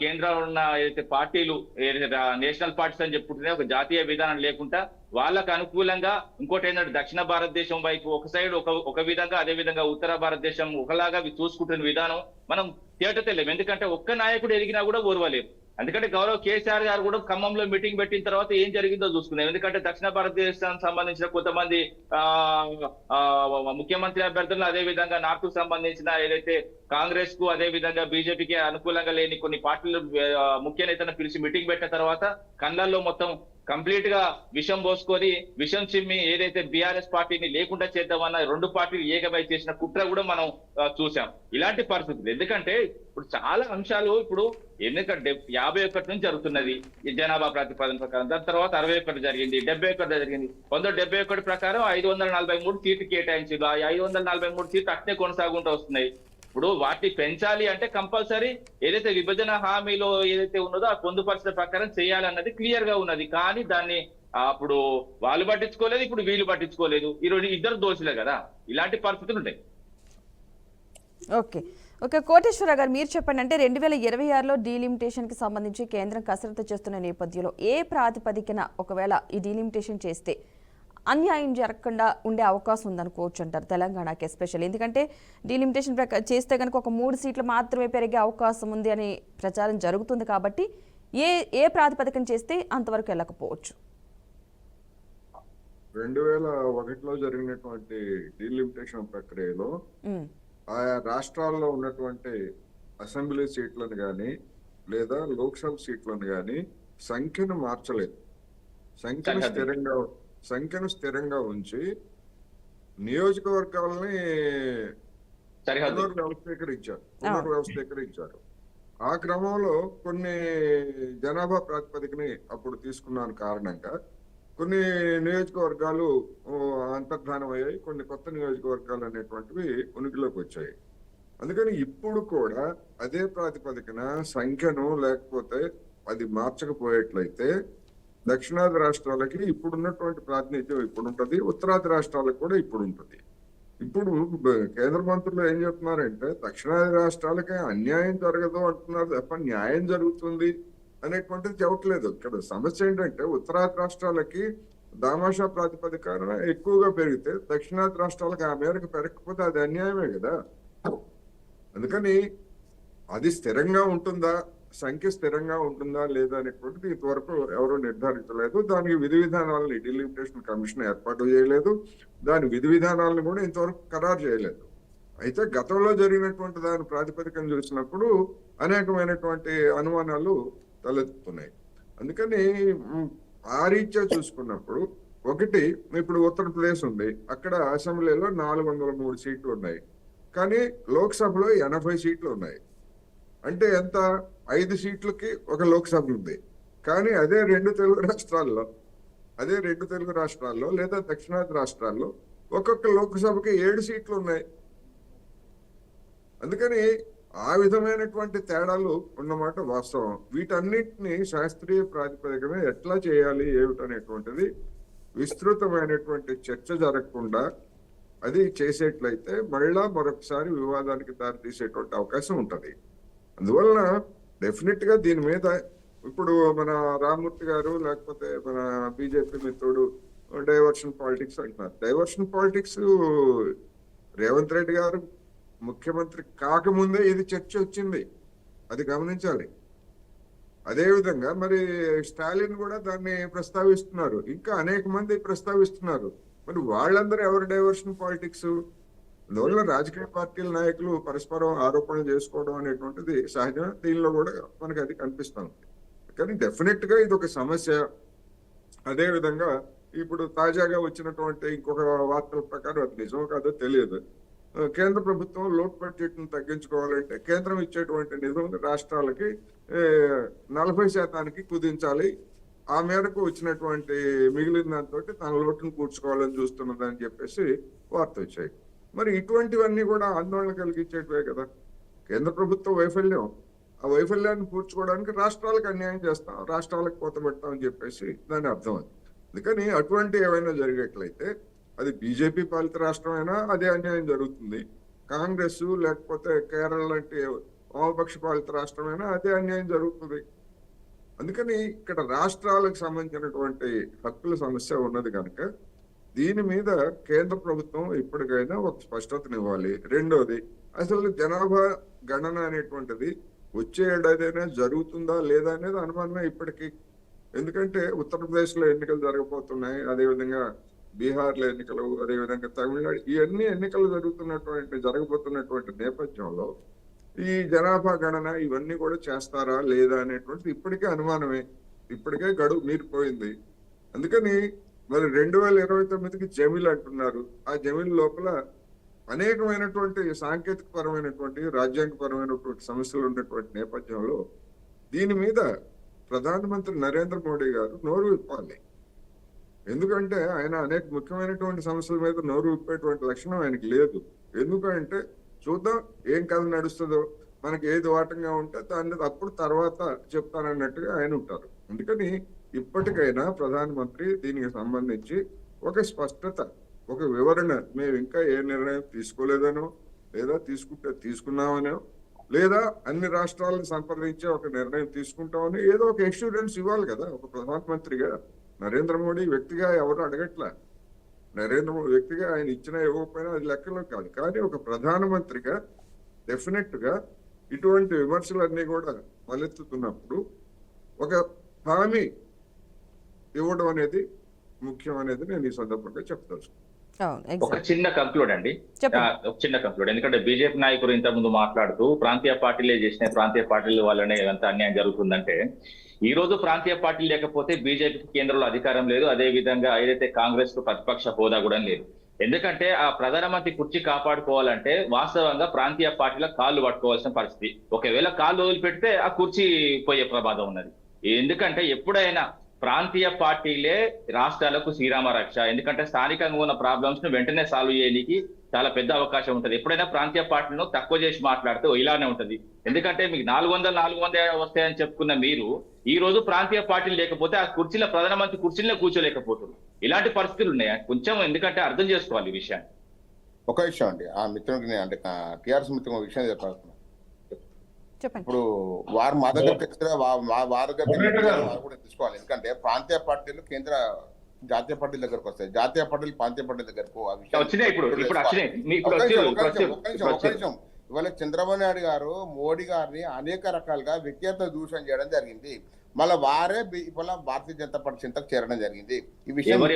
కేంద్రంలో ఉన్న ఏదైతే పార్టీలు ఏదైతే నేషనల్ పార్టీస్ అని చెప్పుకుంటున్నాయి, ఒక జాతీయ విధానం లేకుండా వాళ్ళకు అనుకూలంగా ఇంకోటి ఏంటంటే దక్షిణ భారతదేశం వైపు ఒక సైడ్ ఒక విధంగా, అదే విధంగా ఉత్తర భారతదేశం ఒకలాగా చూసుకుంటున్న విధానం మనం తేటతెలేం. ఎందుకంటే ఒక్క నాయకుడు ఎదిగినా కూడా ఓర్వలేం. ఎందుకంటే గౌరవ్ కేసీఆర్ గారు కూడా ఖమ్మంలో మీటింగ్ పెట్టిన తర్వాత ఏం జరిగిందో చూసుకున్నాం. ఎందుకంటే దక్షిణ భారతదేశానికి సంబంధించిన కొంతమంది ముఖ్యమంత్రి అభ్యర్థులు, అదే విధంగా నార్త్ కు సంబంధించిన ఏదైతే కాంగ్రెస్ కు అదే విధంగా బీజేపీకి అనుకూలంగా లేని కొన్ని పార్టీలు ముఖ్య నేతలను పిలిచి మీటింగ్ పెట్టిన తర్వాత కళ్ళల్లో మొత్తం కంప్లీట్ గా విషం పోసుకొని విషం చిమ్మి ఏదైతే బీఆర్ఎస్ పార్టీని లేకుండా చేద్దామన్న రెండు పార్టీలు ఏకమై చేసిన కుట్ర కూడా మనం చూసాం. ఇలాంటి పరిస్థితులు ఎందుకంటే ఇప్పుడు చాలా అంశాలు ఇప్పుడు ఎందుకంటే 51 నుంచి జరుగుతున్నది ఈ జనాభా ప్రతిపాదన ప్రకారం, దాని తర్వాత 61 జరిగింది, 71 జరిగింది. 171 ప్రకారం 543 సీట్లు కేటాయించారు. ఆ 543 సీట్లు అట్నే కొనసాగుంటూ వస్తున్నాయి. ఇప్పుడు వాటిని పెంచాలి అంటే కంపల్సరీ ఏదైతే విభజన హామీలో ఏదైతే ఉన్నదో ఆ పొందుపరిచిన ప్రకారం చేయాలన్నది క్లియర్ గా ఉన్నది. కానీ దాన్ని అప్పుడు వాళ్ళు పట్టించుకోలేదు, ఇప్పుడు వీళ్ళు పట్టించుకోలేదు. ఈరోజు ఇద్దరు దోషులే కదా, ఇలాంటి పరిస్థితులు ఉంటాయి. ఓకే ఓకే కోటేశ్వర గారు, మీరు చెప్పండి. అంటే 2026లో డీలిమిటేషన్ కి సంబంధించి కేంద్రం కసరత్తు చేస్తున్న నేపథ్యంలో ఏ ప్రాతిపదికన ఒకవేళ ఈ డీలిమిటేషన్ చేస్తే అన్యాయం జరగకుండా ఉండే అవకాశం ఉందనుకోవచ్చు అంటారు తెలంగాణకి ఎస్పెషల్? ఎందుకంటే డీలిమిటేషన్ చేస్తే కనుక ఒక 3 సీట్లు మాత్రమే పెరిగే అవకాశం ఉంది అని ప్రచారం జరుగుతుంది. కాబట్టి ఏ ప్రాతిపదికన చేస్తే అంతవరకు వెళ్ళకపోవచ్చు? 2001లో జరిగినటువంటి డీలిమిటేషన్ ప్రక్రియలో ఆయా రాష్ట్రాల్లో ఉన్నటువంటి అసెంబ్లీ సీట్లను కానీ లేదా లోక్సభ సీట్లను కానీ సంఖ్యను మార్చలేదు. సంఖ్యను స్థిరంగా ఉంచి నియోజకవర్గాలని పునర్వ్యవస్థీకరించారు. ఆ క్రమంలో కొన్ని జనాభా ప్రాతిపదికని అప్పుడు తీసుకున్న కారణంగా కొన్ని నియోజకవర్గాలు అంతర్ధానం అయ్యాయి, కొన్ని కొత్త నియోజకవర్గాలు అనేటువంటివి ఉనికిలోకి వచ్చాయి. అందుకని ఇప్పుడు కూడా అదే ప్రాతిపదికన సంఖ్యను లేకపోతే అది మార్చకపోయేట్లయితే దక్షిణాది రాష్ట్రాలకి ఇప్పుడున్నటువంటి ప్రాతినిధ్యం ఇప్పుడు ఉంటుంది, ఉత్తరాది రాష్ట్రాలకు కూడా ఇప్పుడు ఉంటుంది. ఇప్పుడు కేంద్ర మంత్రులు ఏం చెప్తున్నారంటే దక్షిణాది రాష్ట్రాలకి అన్యాయం జరగదు అంటున్నారు తప్ప న్యాయం జరుగుతుంది అనేటువంటిది చెప్పట్లేదు. ఇక్కడ సమస్య ఏంటంటే ఉత్తరాది రాష్ట్రాలకి దామాషా ప్రాతిపదికన ఎక్కువగా పెరిగితే దక్షిణాది రాష్ట్రాలకు ఆ మేరకు పెరగకపోతే అది అన్యాయమే కదా. అందుకని అది స్థిరంగా ఉంటుందా, సంఖ్య స్థిరంగా ఉంటుందా లేదా అనేటువంటిది ఇంతవరకు ఎవరు నిర్ధారించలేదు. దానికి విధి విధానాలను డీలిమిటేషన్ కమిషన్ ఏర్పాటు చేయలేదు, దాని విధి విధానాలను కూడా ఇంతవరకు ఖరారు చేయలేదు. అయితే గతంలో జరిగినటువంటి దాని ప్రాతిపదికను చూసినప్పుడు అనేకమైనటువంటి అనుమానాలు తలెత్తుతున్నాయి. అందుకని ఆ రీత్యా చూసుకున్నప్పుడు ఒకటి, ఇప్పుడు ఉత్తరప్రదేశ్ ఉంది, అక్కడ అసెంబ్లీలో 403 సీట్లు ఉన్నాయి, కానీ లోక్సభలో 80 సీట్లు ఉన్నాయి. అంటే ఎంత? 5 సీట్లకి ఒక లోక్సభ ఉంది. కానీ అదే రెండు తెలుగు రాష్ట్రాల్లో లేదా దక్షిణాది రాష్ట్రాల్లో ఒక్కొక్క లోక్సభకి 7 సీట్లు ఉన్నాయి. అందుకని ఆ విధమైనటువంటి తేడాలు ఉన్నమాట వాస్తవం. వీటన్నిటిని శాస్త్రీయ ప్రాతిపదికన ఎట్లా చేయాలి ఏమిటనేటువంటిది విస్తృతమైనటువంటి చర్చ జరగకుండా అది చేసేట్లయితే మరొకసారి వివాదానికి దారితీసేటువంటి అవకాశం ఉంటుంది. అందువలన డెఫినెట్ గా దీని మీద ఇప్పుడు మన రామ్మూర్తి గారు లేకపోతే మన బీజేపీ మిత్రుడు డైవర్షన్ పాలిటిక్స్ అంటున్నారు. డైవర్షన్ పాలిటిక్స్ రేవంత్ రెడ్డి గారు ముఖ్యమంత్రి కాకముందే ఇది చర్చ వచ్చింది, అది గమనించాలి. అదేవిధంగా మరి స్టాలిన్ కూడా దాన్ని ప్రస్తావిస్తున్నారు, ఇంకా అనేక మంది ప్రస్తావిస్తున్నారు. మరి వాళ్ళందరూ ఎవరు డైవర్షన్ పాలిటిక్స్? అందువల్ల రాజకీయ పార్టీల నాయకులు పరస్పరం ఆరోపణలు చేసుకోవడం అనేటువంటిది సహజం. దీనిలో కూడా మనకి అది కనిపిస్తుంది. కానీ డెఫినెట్ గా ఇది ఒక సమస్య. అదే విధంగా ఇప్పుడు తాజాగా వచ్చినటువంటి ఇంకొక వార్తల ప్రకారం అది నిజమో కాదో తెలియదు, కేంద్ర ప్రభుత్వం లోటు బడ్జెట్ ను తగ్గించుకోవాలంటే కేంద్రం ఇచ్చేటువంటి నిధులను రాష్ట్రాలకి 40% కుదించాలి, ఆ మేరకు వచ్చినటువంటి మిగిలిన దాంతో తన లోటును కూర్చుకోవాలని చూస్తున్నదని చెప్పేసి వార్త వచ్చాయి. మరి ఇటువంటివన్నీ కూడా ఆందోళన కలిగించేటివే కదా. కేంద్ర ప్రభుత్వ వైఫల్యం, ఆ వైఫల్యాన్ని పూడ్చుకోవడానికి రాష్ట్రాలకు అన్యాయం చేస్తాం, రాష్ట్రాలకు కోత పెడతామని చెప్పేసి దాని అర్థం అది. అందుకని అటువంటి ఏమైనా జరిగేట్లయితే అది బీజేపీ పాలిత రాష్ట్రమైనా అదే అన్యాయం జరుగుతుంది. కాంగ్రెస్ లేకపోతే కేరళ లాంటి వామపక్ష పాలిత రాష్ట్రమైనా అదే అన్యాయం జరుగుతుంది. అందుకని ఇక్కడ రాష్ట్రాలకు సంబంధించినటువంటి హక్కుల సమస్య ఉన్నది కనుక దీని మీద కేంద్ర ప్రభుత్వం ఇప్పటికైనా ఒక స్పష్టతనివ్వాలి. రెండోది, అసలు జనాభా గణన అనేటువంటిది వచ్చే ఏడాదైనా జరుగుతుందా లేదా అనేది అనుమానమే ఇప్పటికీ. ఎందుకంటే ఉత్తరప్రదేశ్లో ఎన్నికలు జరగబోతున్నాయి, అదేవిధంగా బీహార్లో ఎన్నికలు, అదేవిధంగా తమిళనాడు, ఇవన్నీ ఎన్నికలు జరగబోతున్నటువంటి నేపథ్యంలో ఈ జనాభా గణన ఇవన్నీ కూడా చేస్తారా లేదా అనేటువంటిది ఇప్పటికే అనుమానమే. ఇప్పటికే గడువు మీరిపోయింది. అందుకని మరి 2029కి జమీల్ అంటున్నారు. ఆ జమీల్ లోపల అనేకమైనటువంటి సాంకేతిక పరమైనటువంటి రాజ్యాంగపరమైనటువంటి సమస్యలు ఉన్నటువంటి నేపథ్యంలో దీని మీద ప్రధానమంత్రి నరేంద్ర మోడీ గారు నోరు విప్పాలి. ఎందుకంటే ఆయన అనేక ముఖ్యమైనటువంటి సమస్యల మీద నోరు విప్పేటువంటి లక్షణం ఆయనకి లేదు. ఎందుకంటే చూద్దాం ఏం కథ నడుస్తుందో, మనకి ఏది వాటంగా ఉంటే దాన్ని అప్పుడు తర్వాత చెప్తానన్నట్టుగా ఆయన ఉంటారు. అందుకని ఇప్పటికైనా ప్రధానమంత్రి దీనికి సంబంధించి ఒక స్పష్టత, ఒక వివరణ, మేము ఇంకా ఏ నిర్ణయం తీసుకోలేదనో, లేదా తీసుకుంటే తీసుకున్నామనో, లేదా అన్ని రాష్ట్రాలను సంప్రదించే ఒక నిర్ణయం తీసుకుంటామని ఏదో ఒక ఎష్యూరెన్స్ ఇవ్వాలి కదా ఒక ప్రధానమంత్రిగా. నరేంద్ర మోడీ వ్యక్తిగా ఎవరు అడగట్లా. నరేంద్ర మోడీ వ్యక్తిగా ఆయన ఇచ్చినా ఇవ్వకపోయినా అది లెక్కలో కాదు. కానీ ఒక ప్రధానమంత్రిగా డెఫినెట్ గా ఇటువంటి విమర్శలన్నీ కూడా తలెత్తుతున్నప్పుడు ఒక హామీ ఇవ్వడం అనేది ముఖ్యం అనేది నేను ఈ సందర్భంగా చెప్తాను. ఒక చిన్న కంక్లూడ్ అండి, ఒక చిన్న కంక్లూడ్. ఎందుకంటే బీజేపీ నాయకులు ఇంతకుముందు మాట్లాడుతూ ప్రాంతీయ పార్టీలే చేసిన ప్రాంతీయ పార్టీల వల్లనే ఎంత అన్యాయం జరుగుతుందంటే, ఈ రోజు ప్రాంతీయ పార్టీలు లేకపోతే బీజేపీకి కేంద్రంలో అధికారం లేదు, అదే విధంగా ఏదైతే కాంగ్రెస్ కు ప్రతిపక్ష హోదా కూడా లేదు. ఎందుకంటే ఆ ప్రధానమంత్రి కుర్చీ కాపాడుకోవాలంటే వాస్తవంగా ప్రాంతీయ పార్టీల కాళ్ళు పట్టుకోవాల్సిన పరిస్థితి. ఒకవేళ కాళ్ళు వదిలిపెడితే ఆ కుర్చీ పోయే ప్రమాదం ఉన్నది. ఎందుకంటే ఎప్పుడైనా ప్రాంతీయ పార్టీలే రాష్ట్రాలకు శ్రీరామ రక్ష. ఎందుకంటే స్థానికంగా ఉన్న ప్రాబ్లమ్స్ ను వెంటనే సాల్వ్ చేయడానికి చాలా పెద్ద అవకాశం ఉంటుంది. ఎప్పుడైనా ప్రాంతీయ పార్టీలను తక్కువ చేసి మాట్లాడితే ఇలానే ఉంటది. ఎందుకంటే మీకు 400 వస్తాయని చెప్పుకున్న మీరు ఈ రోజు ప్రాంతీయ పార్టీలు లేకపోతే ఆ కుర్చీల ప్రధానమంత్రి కుర్చీలో కూర్చోలేకపోతున్నారు. ఇలాంటి పరిస్థితులు ఉన్నాయా కొంచెం, ఎందుకంటే అర్థం చేసుకోవాలి ఈ విషయాన్ని. ఒక విషయం అండి, ఆ మిత్రుడికి అంటే టీఆర్ఎస్ మిత్రుడు ఒక విషయం చెప్పాల్సిన, ఇప్పుడు వారు మా దగ్గర తెచ్చినా వారి దగ్గర కూడా తీసుకోవాలి. ఎందుకంటే ప్రాంతీయ పార్టీలు కేంద్ర జాతీయ పార్టీల దగ్గరకు వస్తాయి, జాతీయ పార్టీలు ప్రాంతీయ పార్టీల దగ్గరకు. ఒక నిమిషం, ఇవాళ చంద్రబాబు నాయుడు గారు మోడీ గారిని అనేక రకాలుగా వ్యక్తిగత దూషణ చేయడం జరిగింది. మళ్ళీ వారే ఇవాళ భారతీయ జనతా పార్టీ చింతకు చేరడం జరిగింది. ఈ విషయం మీరు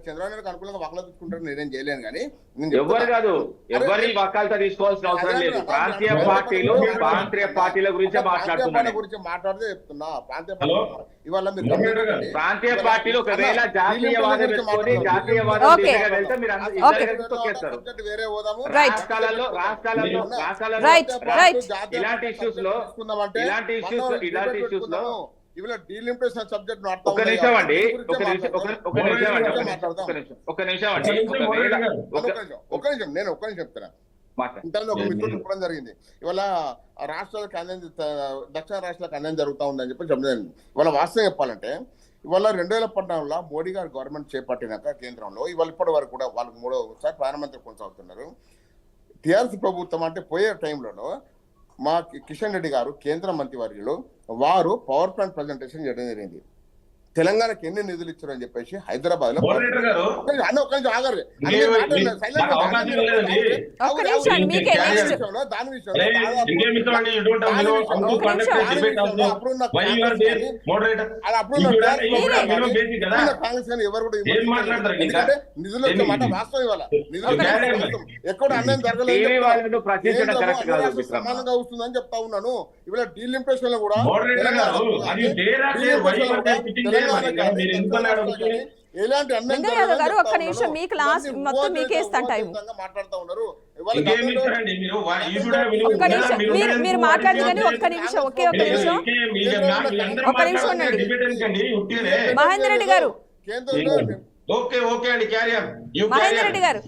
చంద్రబాబు నాయుడు అనుకూలంగా వకలు తీసుకుంటారు, నేనేం చేయలేను. కానీ ఎవరు కాదు, ఎవరి వకాలతో తీసుకోవాల్సిన అవసరం లేదు. ప్రాంతీయ పార్టీలు ప్రాంతీయ పార్టీల గురించి మాట్లాడితే చెప్తున్నా. ప్రాంతీయ పార్టీ ఇవాళ మీరు ప్రాంతీయ పార్టీలు ఒకవేళ జాతీయవాదం పెట్టుకొని జాతీయవాదం వెళ్తే మీరు వేరే పోదాము. రాష్ట్రాలలో ఇలాంటి ఇష్యూస్ లో ఇవాళ డీలిమిటేషన్ సబ్జెక్ట్ ఒక నిమిషం అండి, నేను ఒక్క నిమిషం చెప్తాను. ఇంతలో ఒక మిత్రుడు చెప్పడం జరిగింది, ఇవాళ రాష్ట్రాలకు అన్యాయం, దక్షిణ రాష్ట్రాలకు అన్యాయం జరుగుతూ ఉందని చెప్పి చెప్పడం జరిగింది. ఇవాళ వాస్తవం చెప్పాలంటే ఇవాళ 2014లో మోడీ గారు గవర్నమెంట్ చేపట్టినాక కేంద్రంలో ఇవాళ ఇప్పటి వరకు కూడా వాళ్ళు 3వసారి ప్రధానమంత్రి కొనసాగుతున్నారు. టీఆర్ఎస్ ప్రభుత్వం అంటే పోయే టైంలో మా కిషన్ రెడ్డి గారు కేంద్ర మంత్రి వర్యులు వారు పవర్ పాయింట్ ప్రజెంటేషన్ చేయడం జరిగింది. తెలంగాణకి ఎన్ని నిధులు ఇచ్చారు అని చెప్పేసి హైదరాబాద్ లో ఎవరు కూడా నిధులు వచ్చే మాట వాస్తవం. ఇవాళ నిధులు ఎక్కడ అన్యాయం జరగలేదు, సమానంగా వస్తుందని చెప్తా ఉన్నాను. ఇవాళ డీలిమిటేషన్ లో కూడా ఒక్క నిమిషం, మీకు లాస్ట్ మొత్తం మీకే ఇస్తాను టైం. మీరు మాట్లాడదు కానీ ఒక్క నిమిషం, ఒకే ఒక్క నిమిషం, ఒక్క నిమిషం ఉండండి. మహేందర్ రెడ్డి గారు ఓకే ఓకే అండి, క్యారియర్ మహేందర్ రెడ్డి గారు.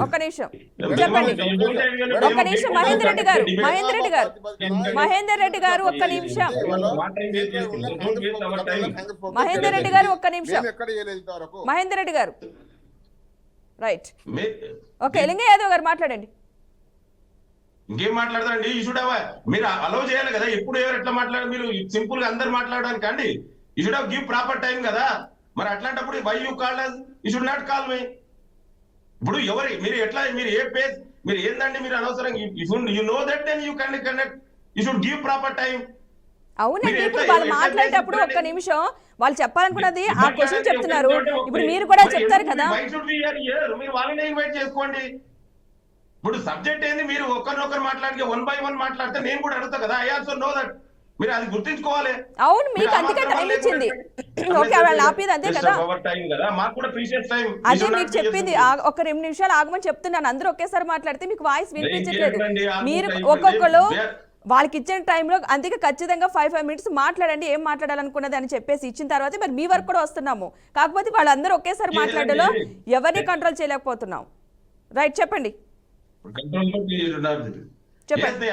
ఒక్క నిమిషం చెప్పండి. ఒక్క నిమిషం మహేందర్ రెడ్డి గారు, మహేందర్ రెడ్డి గారు, మహేందర్ రెడ్డి గారు ఒక్క నిమిషం, మహేందర్ రెడ్డి గారు ఒక్క నిమిషం, మహేందర్ రెడ్డి గారు రైట్. ఓకే లింగయ్య యాదవ్ గారు మాట్లాడండి. ఇంకేం మాట్లాడతారండి? ఈ షుడ్ మీరు అలౌ చేయాలి కదా, ఎప్పుడు ఎవరు ఎట్లా మాట్లాడారు? మీరు సింపుల్ గా అందరు మాట్లాడడానికి అండి, you should have give proper time కదా. మరి అట్లాంటప్పుడు why you call us, you should not call me. ఇప్పుడు ఎవరి మీరు ఎట్లా, మీరు ఏ పేజ్, మీరు ఏందండి మీరు అనవసరం, you know that then you can conduct, you should give proper time. అవునండి, ఇప్పుడు వాళ్ళు మాట్లాడేటప్పుడు ఒక్క నిమిషం వాళ్ళు చెప్పాలనుకున్నది ఆ క్వశ్చన్ చెప్తున్నారు, ఇప్పుడు మీరు కూడా చెప్తారు కదా. మీరు వాళ్ళని ఇన్వైట్ చేసుకోండి. ఇప్పుడు సబ్జెక్ట్ ఏంది, మీరు ఒకరినొకరు మాట్లాడితే 1 by 1 మాట్లాడితే నేను కూడా అడుగుతా కదా, ఐ ఆల్సో నో దట్. మీరు అది గుర్తించుకోవాలి. అవును, మీకు అందుకే టైం ఇచ్చింది. ఓకే వాళ్ళు ఆపేది అంతే కదా, అదే మీకు చెప్పింది. ఒక 2 నిమిషాలు ఆగమని చెప్తున్నాను, అందరూ ఒకేసారి మాట్లాడితే మీకు వాయిస్ వినిపించట్లేదు. మీరు ఒక్కొక్కరు వాళ్ళకి ఇచ్చిన టైంలో అందుకే ఖచ్చితంగా 5 minutes మాట్లాడండి, ఏం మాట్లాడాలనుకున్నది అని చెప్పేసి ఇచ్చిన తర్వాత మరి మీ వరకు కూడా వస్తున్నాము. కాకపోతే వాళ్ళందరూ ఒకేసారి మాట్లాడలో ఎవరిని కంట్రోల్ చేయలేకపోతున్నాం. రైట్ చెప్పండి.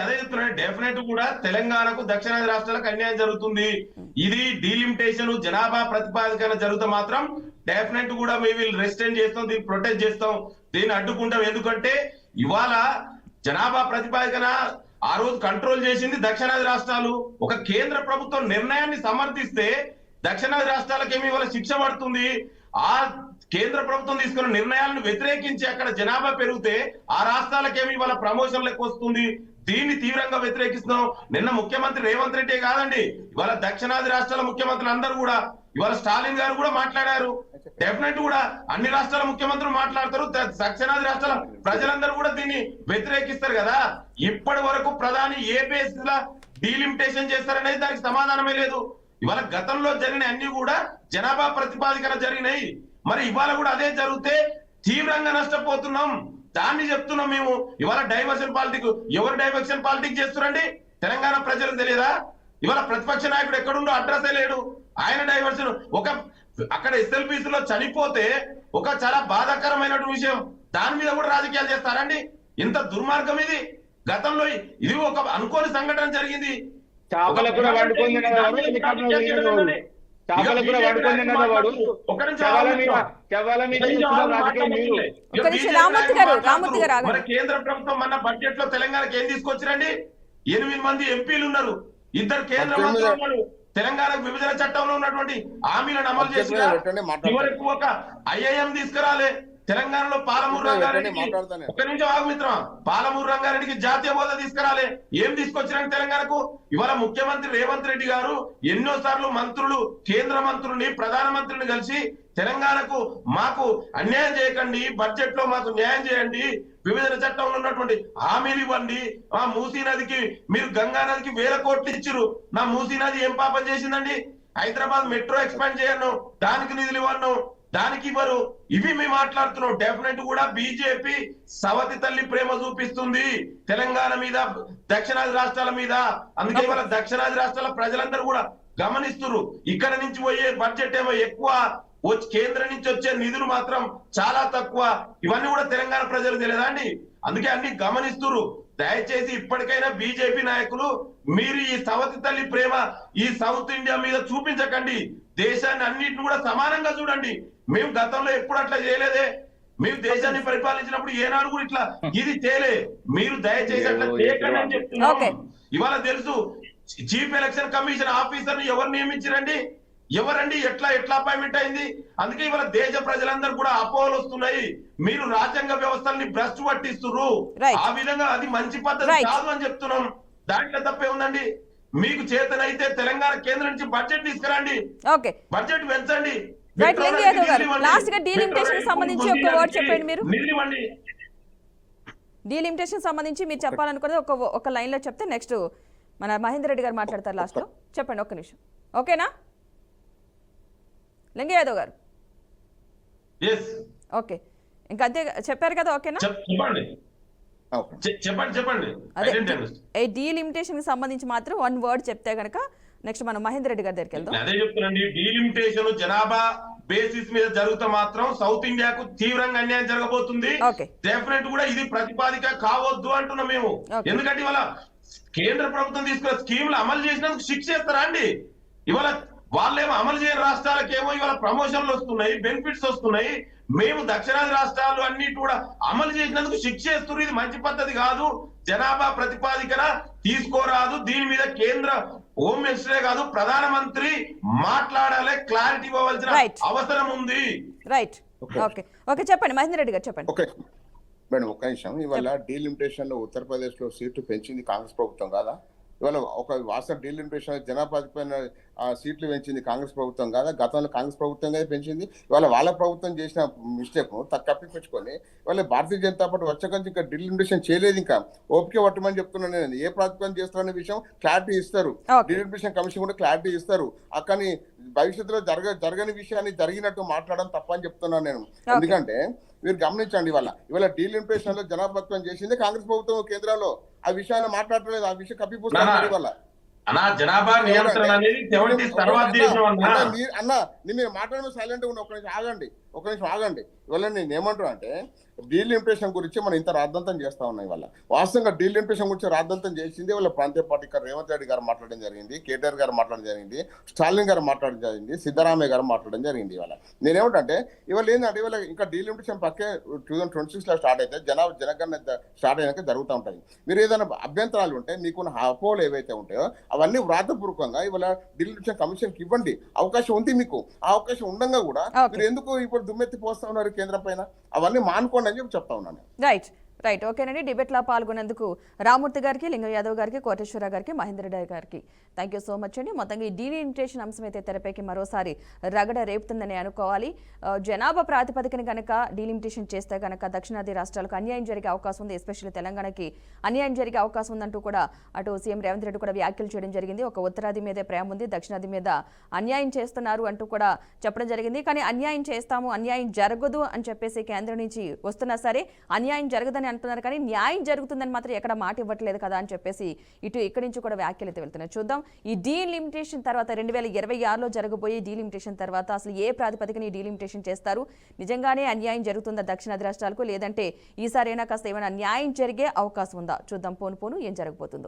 అదే చెప్తున్నాను, డెఫినెట్ కూడా తెలంగాణకు దక్షిణాది రాష్ట్రాలకు అన్యాయం జరుగుతుంది. ఇది డీలిమిటేషన్ జనాభా ప్రతిపాదికన జరిగితే మాత్రం డెఫినెట్ కూడా మేము వీళ్ళు రెస్ట్రెయిన్ చేస్తాం, దీన్ని ప్రొటెక్ట్ చేస్తాం, దీన్ని అడ్డుకుంటాం. ఎందుకంటే ఇవాళ జనాభా ప్రతిపాదికన ఆ రోజు కంట్రోల్ చేసింది దక్షిణాది రాష్ట్రాలు. ఒక కేంద్ర ప్రభుత్వం నిర్ణయాన్ని సమర్థిస్తే దక్షిణాది రాష్ట్రాలకేమి ఇవాళ శిక్ష పడుతుంది. ఆ కేంద్ర ప్రభుత్వం తీసుకున్న నిర్ణయాలను వ్యతిరేకించి అక్కడ జనాభా పెరిగితే ఆ రాష్ట్రాలకేమి ఇవాళ ప్రమోషన్లకు వస్తుంది. దీన్ని తీవ్రంగా వ్యతిరేకిస్తున్నాం. నిన్న ముఖ్యమంత్రి రేవంత్ రెడ్డి కాదండి, ఇవాళ దక్షిణాది రాష్ట్రాల ముఖ్యమంత్రులు అందరూ కూడా, ఇవాళ స్టాలిన్ గారు కూడా మాట్లాడారు. డెఫినెట్ కూడా అన్ని రాష్ట్రాల ముఖ్యమంత్రులు మాట్లాడతారు, దక్షిణాది రాష్ట్రాల ప్రజలందరూ కూడా దీన్ని వ్యతిరేకిస్తారు కదా. ఇప్పటి వరకు ప్రధాని ఏ బేసిస్ లా డీలిమిటేషన్ చేస్తారనేది దానికి సమాధానమే లేదు. ఇవాళ గతంలో జరిగిన అన్ని కూడా జనాభా ప్రతిపాదికన జరిగినాయి. మరి ఇవాళ కూడా అదే జరిగితే తీవ్రంగా నష్టపోతున్నాం. దాన్ని చెప్తున్నాం మేము. ఇవాళ డైవర్షన్ పాలిటిక్, ఎవరు డైవర్షన్ పాలిటిక్స్ చేస్తున్నారండి? తెలంగాణ ప్రజలకు తెలియదా? ఇవాళ ప్రతిపక్ష నాయకుడు ఎక్కడుండో అడ్రస్ లేడు. ఆయన డైవర్షన్, ఒక అక్కడ SLPC లో చనిపోతే ఒక చాలా బాధాకరమైనటువంటి విషయం, దాని మీద కూడా రాజకీయాలు చేస్తారండి? ఇంత దుర్మార్గం ఇది. గతంలో ఇది ఒక అనుకోని సంఘటన జరిగింది. కేంద్ర ప్రభుత్వం మన బడ్జెట్ లో తెలంగాణకి ఏం తీసుకొచ్చిరండి? 8 మంది ఎంపీలు ఉన్నారు, 2 కేంద్ర మంత్రులు ఉన్నారు. తెలంగాణకు విభజన చట్టంలో ఉన్నటువంటి హామీలను అమలు చేసి చివరకు ఒక IIM తీసుకురాలే. తెలంగాణలో పాలమూరు రంగారెడ్డికి, ఒక్క నిమిషం ఆగు మిత్రం, పాలమూరు రంగారెడ్డికి జాతీయ హోదా తీసుకురాలే. ఏం తీసుకొచ్చిరండి తెలంగాణకు? ఇవాళ ముఖ్యమంత్రి రేవంత్ రెడ్డి గారు ఎన్నోసార్లు మంత్రులు, కేంద్ర మంత్రుల్ని, ప్రధానమంత్రిని కలిసి తెలంగాణకు మాకు అన్యాయం చేయకండి, బడ్జెట్ లో మాకు న్యాయం చేయండి, విభజన చట్టంలో ఉన్నటువంటి హామీలు ఇవ్వండి, ఆ మూసీ నదికి మీరు గంగా నదికి 1000 కోట్లు ఇచ్చిరు, నా మూసీ నది ఏం పాపం చేసిందండి? హైదరాబాద్ మెట్రో ఎక్స్పాండ్ చేయను, దానికి నిధులు ఇవ్వను, దానికి ఇవ్వరు. ఇవి మేము మాట్లాడుతున్నాం. డెఫినెట్ కూడా బీజేపీ సవతి తల్లి ప్రేమ చూపిస్తుంది తెలంగాణ మీద, దక్షిణాది రాష్ట్రాల మీద. అందుకే ఇవాళ దక్షిణాది రాష్ట్రాల ప్రజలందరూ కూడా గమనిస్తున్నారు. ఇక్కడ నుంచి పోయే బడ్జెట్ ఏమో ఎక్కువ, కేంద్రం నుంచి వచ్చే నిధులు మాత్రం చాలా తక్కువ. ఇవన్నీ కూడా తెలంగాణ ప్రజలు తెలియదా అండి? అందుకే అన్ని గమనిస్తున్నారు. దయచేసి ఇప్పటికైనా బీజేపీ నాయకులు మీరు ఈ సవతి తల్లి ప్రేమ ఈ సౌత్ ఇండియా మీద చూపించకండి. దేశాన్ని అన్నింటిని కూడా సమానంగా చూడండి. మేము గతంలో ఎప్పుడు అట్లా చేయలేదే. మేము దేశాన్ని పరిపాలించినప్పుడు ఏనాడు కూడా ఇట్లా ఇది చేయలే. మీరు దయచేసి అట్లా చేయకండి అని చెప్తున్నాం. ఇవాళ తెలుసు చీఫ్ ఎలక్షన్ కమిషన్ ఆఫీసర్ ని ఎవరు నియమించారండి? ఎవరండి? ఎట్లా అపాయింట్మెంట్ అయింది? అందుకే ఇవాళ దేశ ప్రజలందరూ కూడా అపోహలు వస్తున్నాయి. మీరు రాజ్యాంగ వ్యవస్థల్ని భ్రష్టు పట్టిస్తున్నారు. ఆ విధంగా అది మంచి పద్ధతి కాదు అని చెప్తున్నాం. దాంట్లో తప్పే ఉందండి. మీకు చేతనైతే తెలంగాణ కేంద్రం నుంచి బడ్జెట్ తీసుకురండి, బడ్జెట్ పెంచండి. డీలిమిటేషన్ సంబంధించి మీరు చెప్పాలనుకున్నది ఒక లైన్ లో చెప్తే నెక్స్ట్ మన మహేందర్ రెడ్డి గారు మాట్లాడతారు లాస్ట్ లో. చెప్పండి ఒక్క నిమిషం. ఓకేనా లింగ యాదవ్ గారు? ఓకే, ఇంకా అంతే చెప్పారు కదా? ఓకేనా? చెప్పండి. అదే డీలిమిటేషన్ కి సంబంధించి మాత్రం 1 word చెప్తే కనుక నెక్స్ట్ మనం మహేందర్ రెడ్డి గారి దగ్గరికి వెళ్దాం. అదే చెప్తున్నాండి, డీలిమిటేషన్ జనాభా బేసిస్ మీద జరుగుతా మాత్రం సౌత్ ఇండియాకు తీవ్రంగా అన్యాయం జరగబోతుంది. ఓకే. డెఫినెట్ కూడా ఇది ప్రతిపాదిక కావద్దు అంటున్నాం మేము. ఓకే. ఎందుకంటే ఇవాళ కేంద్ర ప్రభుత్వం తీసుకున్న స్కీములు అమలు చేసినందుకు శిక్ష చేస్తారా అండి? ఇవాళ వాళ్ళేమో అమలు చేయని రాష్ట్రాలకేమో ఇవాళ ప్రమోషన్లు వస్తున్నాయి, బెనిఫిట్స్ వస్తున్నాయి. మేము దక్షిణాది రాష్ట్రాలు అన్ని కూడా అమలు చేసినందుకు శిక్ష చేస్తున్నారు. ఇది మంచి పద్ధతి కాదు. జనాభా ప్రతిపాదికన తీసుకోరాదు. దీని మీద కేంద్ర హోమ్ మినిస్టరే కాదు, ప్రధానమంత్రి మాట్లాడాలి, క్లారిటీ ఇవ్వవలసిన Right. అవసరం ఉంది. రైట్. ఓకే ఓకే చెప్పండి మహేందర్ రెడ్డి గారు చెప్పండి. ఓకే మేడం, ఒక్క నిమిషం. ఇవాళ డీలిమిటేషన్ లో ఉత్తరప్రదేశ్ లో సీట్లు పెంచింది కాంగ్రెస్ ప్రభుత్వం కాదా? ఇవాళ ఒక వాస్తవ డీలిమిటేషన్ జనాభా పైన సీట్లు పెంచింది కాంగ్రెస్ ప్రభుత్వం కాదా? గతంలో కాంగ్రెస్ ప్రభుత్వం కదా పెంచింది. ఇవాళ వాళ్ళ ప్రభుత్వం చేసిన మిస్టేక్ కప్పిపుచ్చుకొని వాళ్ళ భారతీయ జనతా పార్టీ వచ్చాక ఇంకా డీలిమిటేషన్ చేయలేదు. ఇంకా ఓపిక పట్టమని చెప్తున్నాను నేను. ఏ ప్రాతిపదికన చేస్తారనే విషయం క్లారిటీ ఇస్తారు. డీలిమిటేషన్ కమిషన్ కూడా క్లారిటీ ఇస్తారు. కానీ భవిష్యత్తులో జరగని విషయాన్ని జరిగినట్టు మాట్లాడడం తప్పని చెప్తున్నాను నేను. ఎందుకంటే మీరు గమనించండి, ఇవాళ డీలిమిటేషన్ లో జనాభాత్వం చేసింది కాంగ్రెస్ ప్రభుత్వం కేంద్రంలో. ఆ విషయాన్ని మాట్లాడలేదు. ఆ విషయం కప్పిపుచ్చుకున్నారు ఇవాళ. అన్నా జనాభా నియంత్రణ అనేది 70s తర్వాత చేసిన అన్న మీరు మాట్లాడడం సైలెంట్ గా ఒక నిమిషం ఆగండి. ఇవాళ నేను ఏమంటున్నా అంటే డీలిమిటేషన్ గురించి మనం ఇంత రాద్ధాంతం చేస్తా ఉన్నాం. ఇవాళ వాస్తవంగా డీలిమిటేషన్ గురించి రాద్ధాంతం చేసింది వాళ్ళ ప్రాంతీయ పార్టీ రేవంత్ రెడ్డి గారు మాట్లాడడం జరిగింది, కేటీఆర్ గారు మాట్లాడడం జరిగింది, స్టాలిన్ గారు మాట్లాడడం జరిగింది, సిద్ధరామయ్య గారు మాట్లాడడం జరిగింది. ఇవాళ నేనేమంటే ఇవాళ ఏంటంటే ఇవాళ ఇంకా డీలిమిటేషన్ పక్కే 2026 లో స్టార్ట్ అయితే జనగణన స్టార్ట్ అయినాక జరుగుతూ ఉంటుంది. మీరు ఏదైనా అభ్యంతరాలు ఉంటే మీకున్న అపోహలు ఏవైతే ఉంటాయో అవన్నీ వ్రాతపూర్వకంగా ఇవాళ డీలిమిటేషన్ కమిషన్కి ఇవ్వండి. అవకాశం ఉంది మీకు. ఆ అవకాశం ఉండగా కూడా మీరు ఎందుకు ఇప్పుడు దుమ్మెత్తి పోస్తా ఉన్నారు కేంద్రం పైన? అవన్నీ మానుకోండి అని చెప్పి చెప్తా ఉన్నాను. రైట్ ఓకేనండి. డిబేట్లో పాల్గొనేందుకు రామూర్తి గారికి, లింగం యాదవ్ గారికి, కోటేశ్వర గారికి, మహేందర్ రెడ్డి గారికి థ్యాంక్ యూ సో మచ్ అండి. మొత్తంగా ఈ డీలిమిటేషన్ అంశం అయితే తెరపైకి మరోసారి రగడ రేపుతుందని అనుకోవాలి. జనాభా ప్రాతిపదికన కనుక డీలిమిటేషన్ చేస్తే కనుక దక్షిణాది రాష్ట్రాలకు అన్యాయం జరిగే అవకాశం ఉంది. ఎస్పెషల్లీ తెలంగాణకి అన్యాయం జరిగే అవకాశం ఉందంటూ కూడా అటు సీఎం రేవంత్ రెడ్డి కూడా వ్యాఖ్యలు చేయడం జరిగింది. ఒక ఉత్తరాది మీదే ప్రేమ ఉంది, దక్షిణాది మీద అన్యాయం చేస్తున్నారు అంటూ కూడా చెప్పడం జరిగింది. కానీ అన్యాయం చేస్తాము, అన్యాయం జరగదు అని చెప్పేసి కేంద్రం నుంచి వస్తున్నా సరే అన్యాయం జరగదని అంటున్నారు. కానీ న్యాయం జరుగుతుందని మాత్రం ఎక్కడ మాట ఇవ్వట్లేదు కదా అని చెప్పేసి ఇక్కడి నుంచి కూడా వ్యాఖ్యలు అయితే వెళ్తున్నాయి. చూద్దాం ఈ డీలిమిటేషన్ తర్వాత 2026లో జరగబోయే డీలిమిటేషన్ తర్వాత అసలు ఏ ప్రాతిపదికన ఈ డీలిమిటేషన్ చేస్తారు? నిజంగానే అన్యాయం జరుగుతుందా దక్షిణాది రాష్ట్రాలకు, లేదంటే ఈసారైనా కాస్త ఏమైనా న్యాయం జరిగే అవకాశం ఉందా? చూద్దాం పోను ఏం జరగబోతుందో.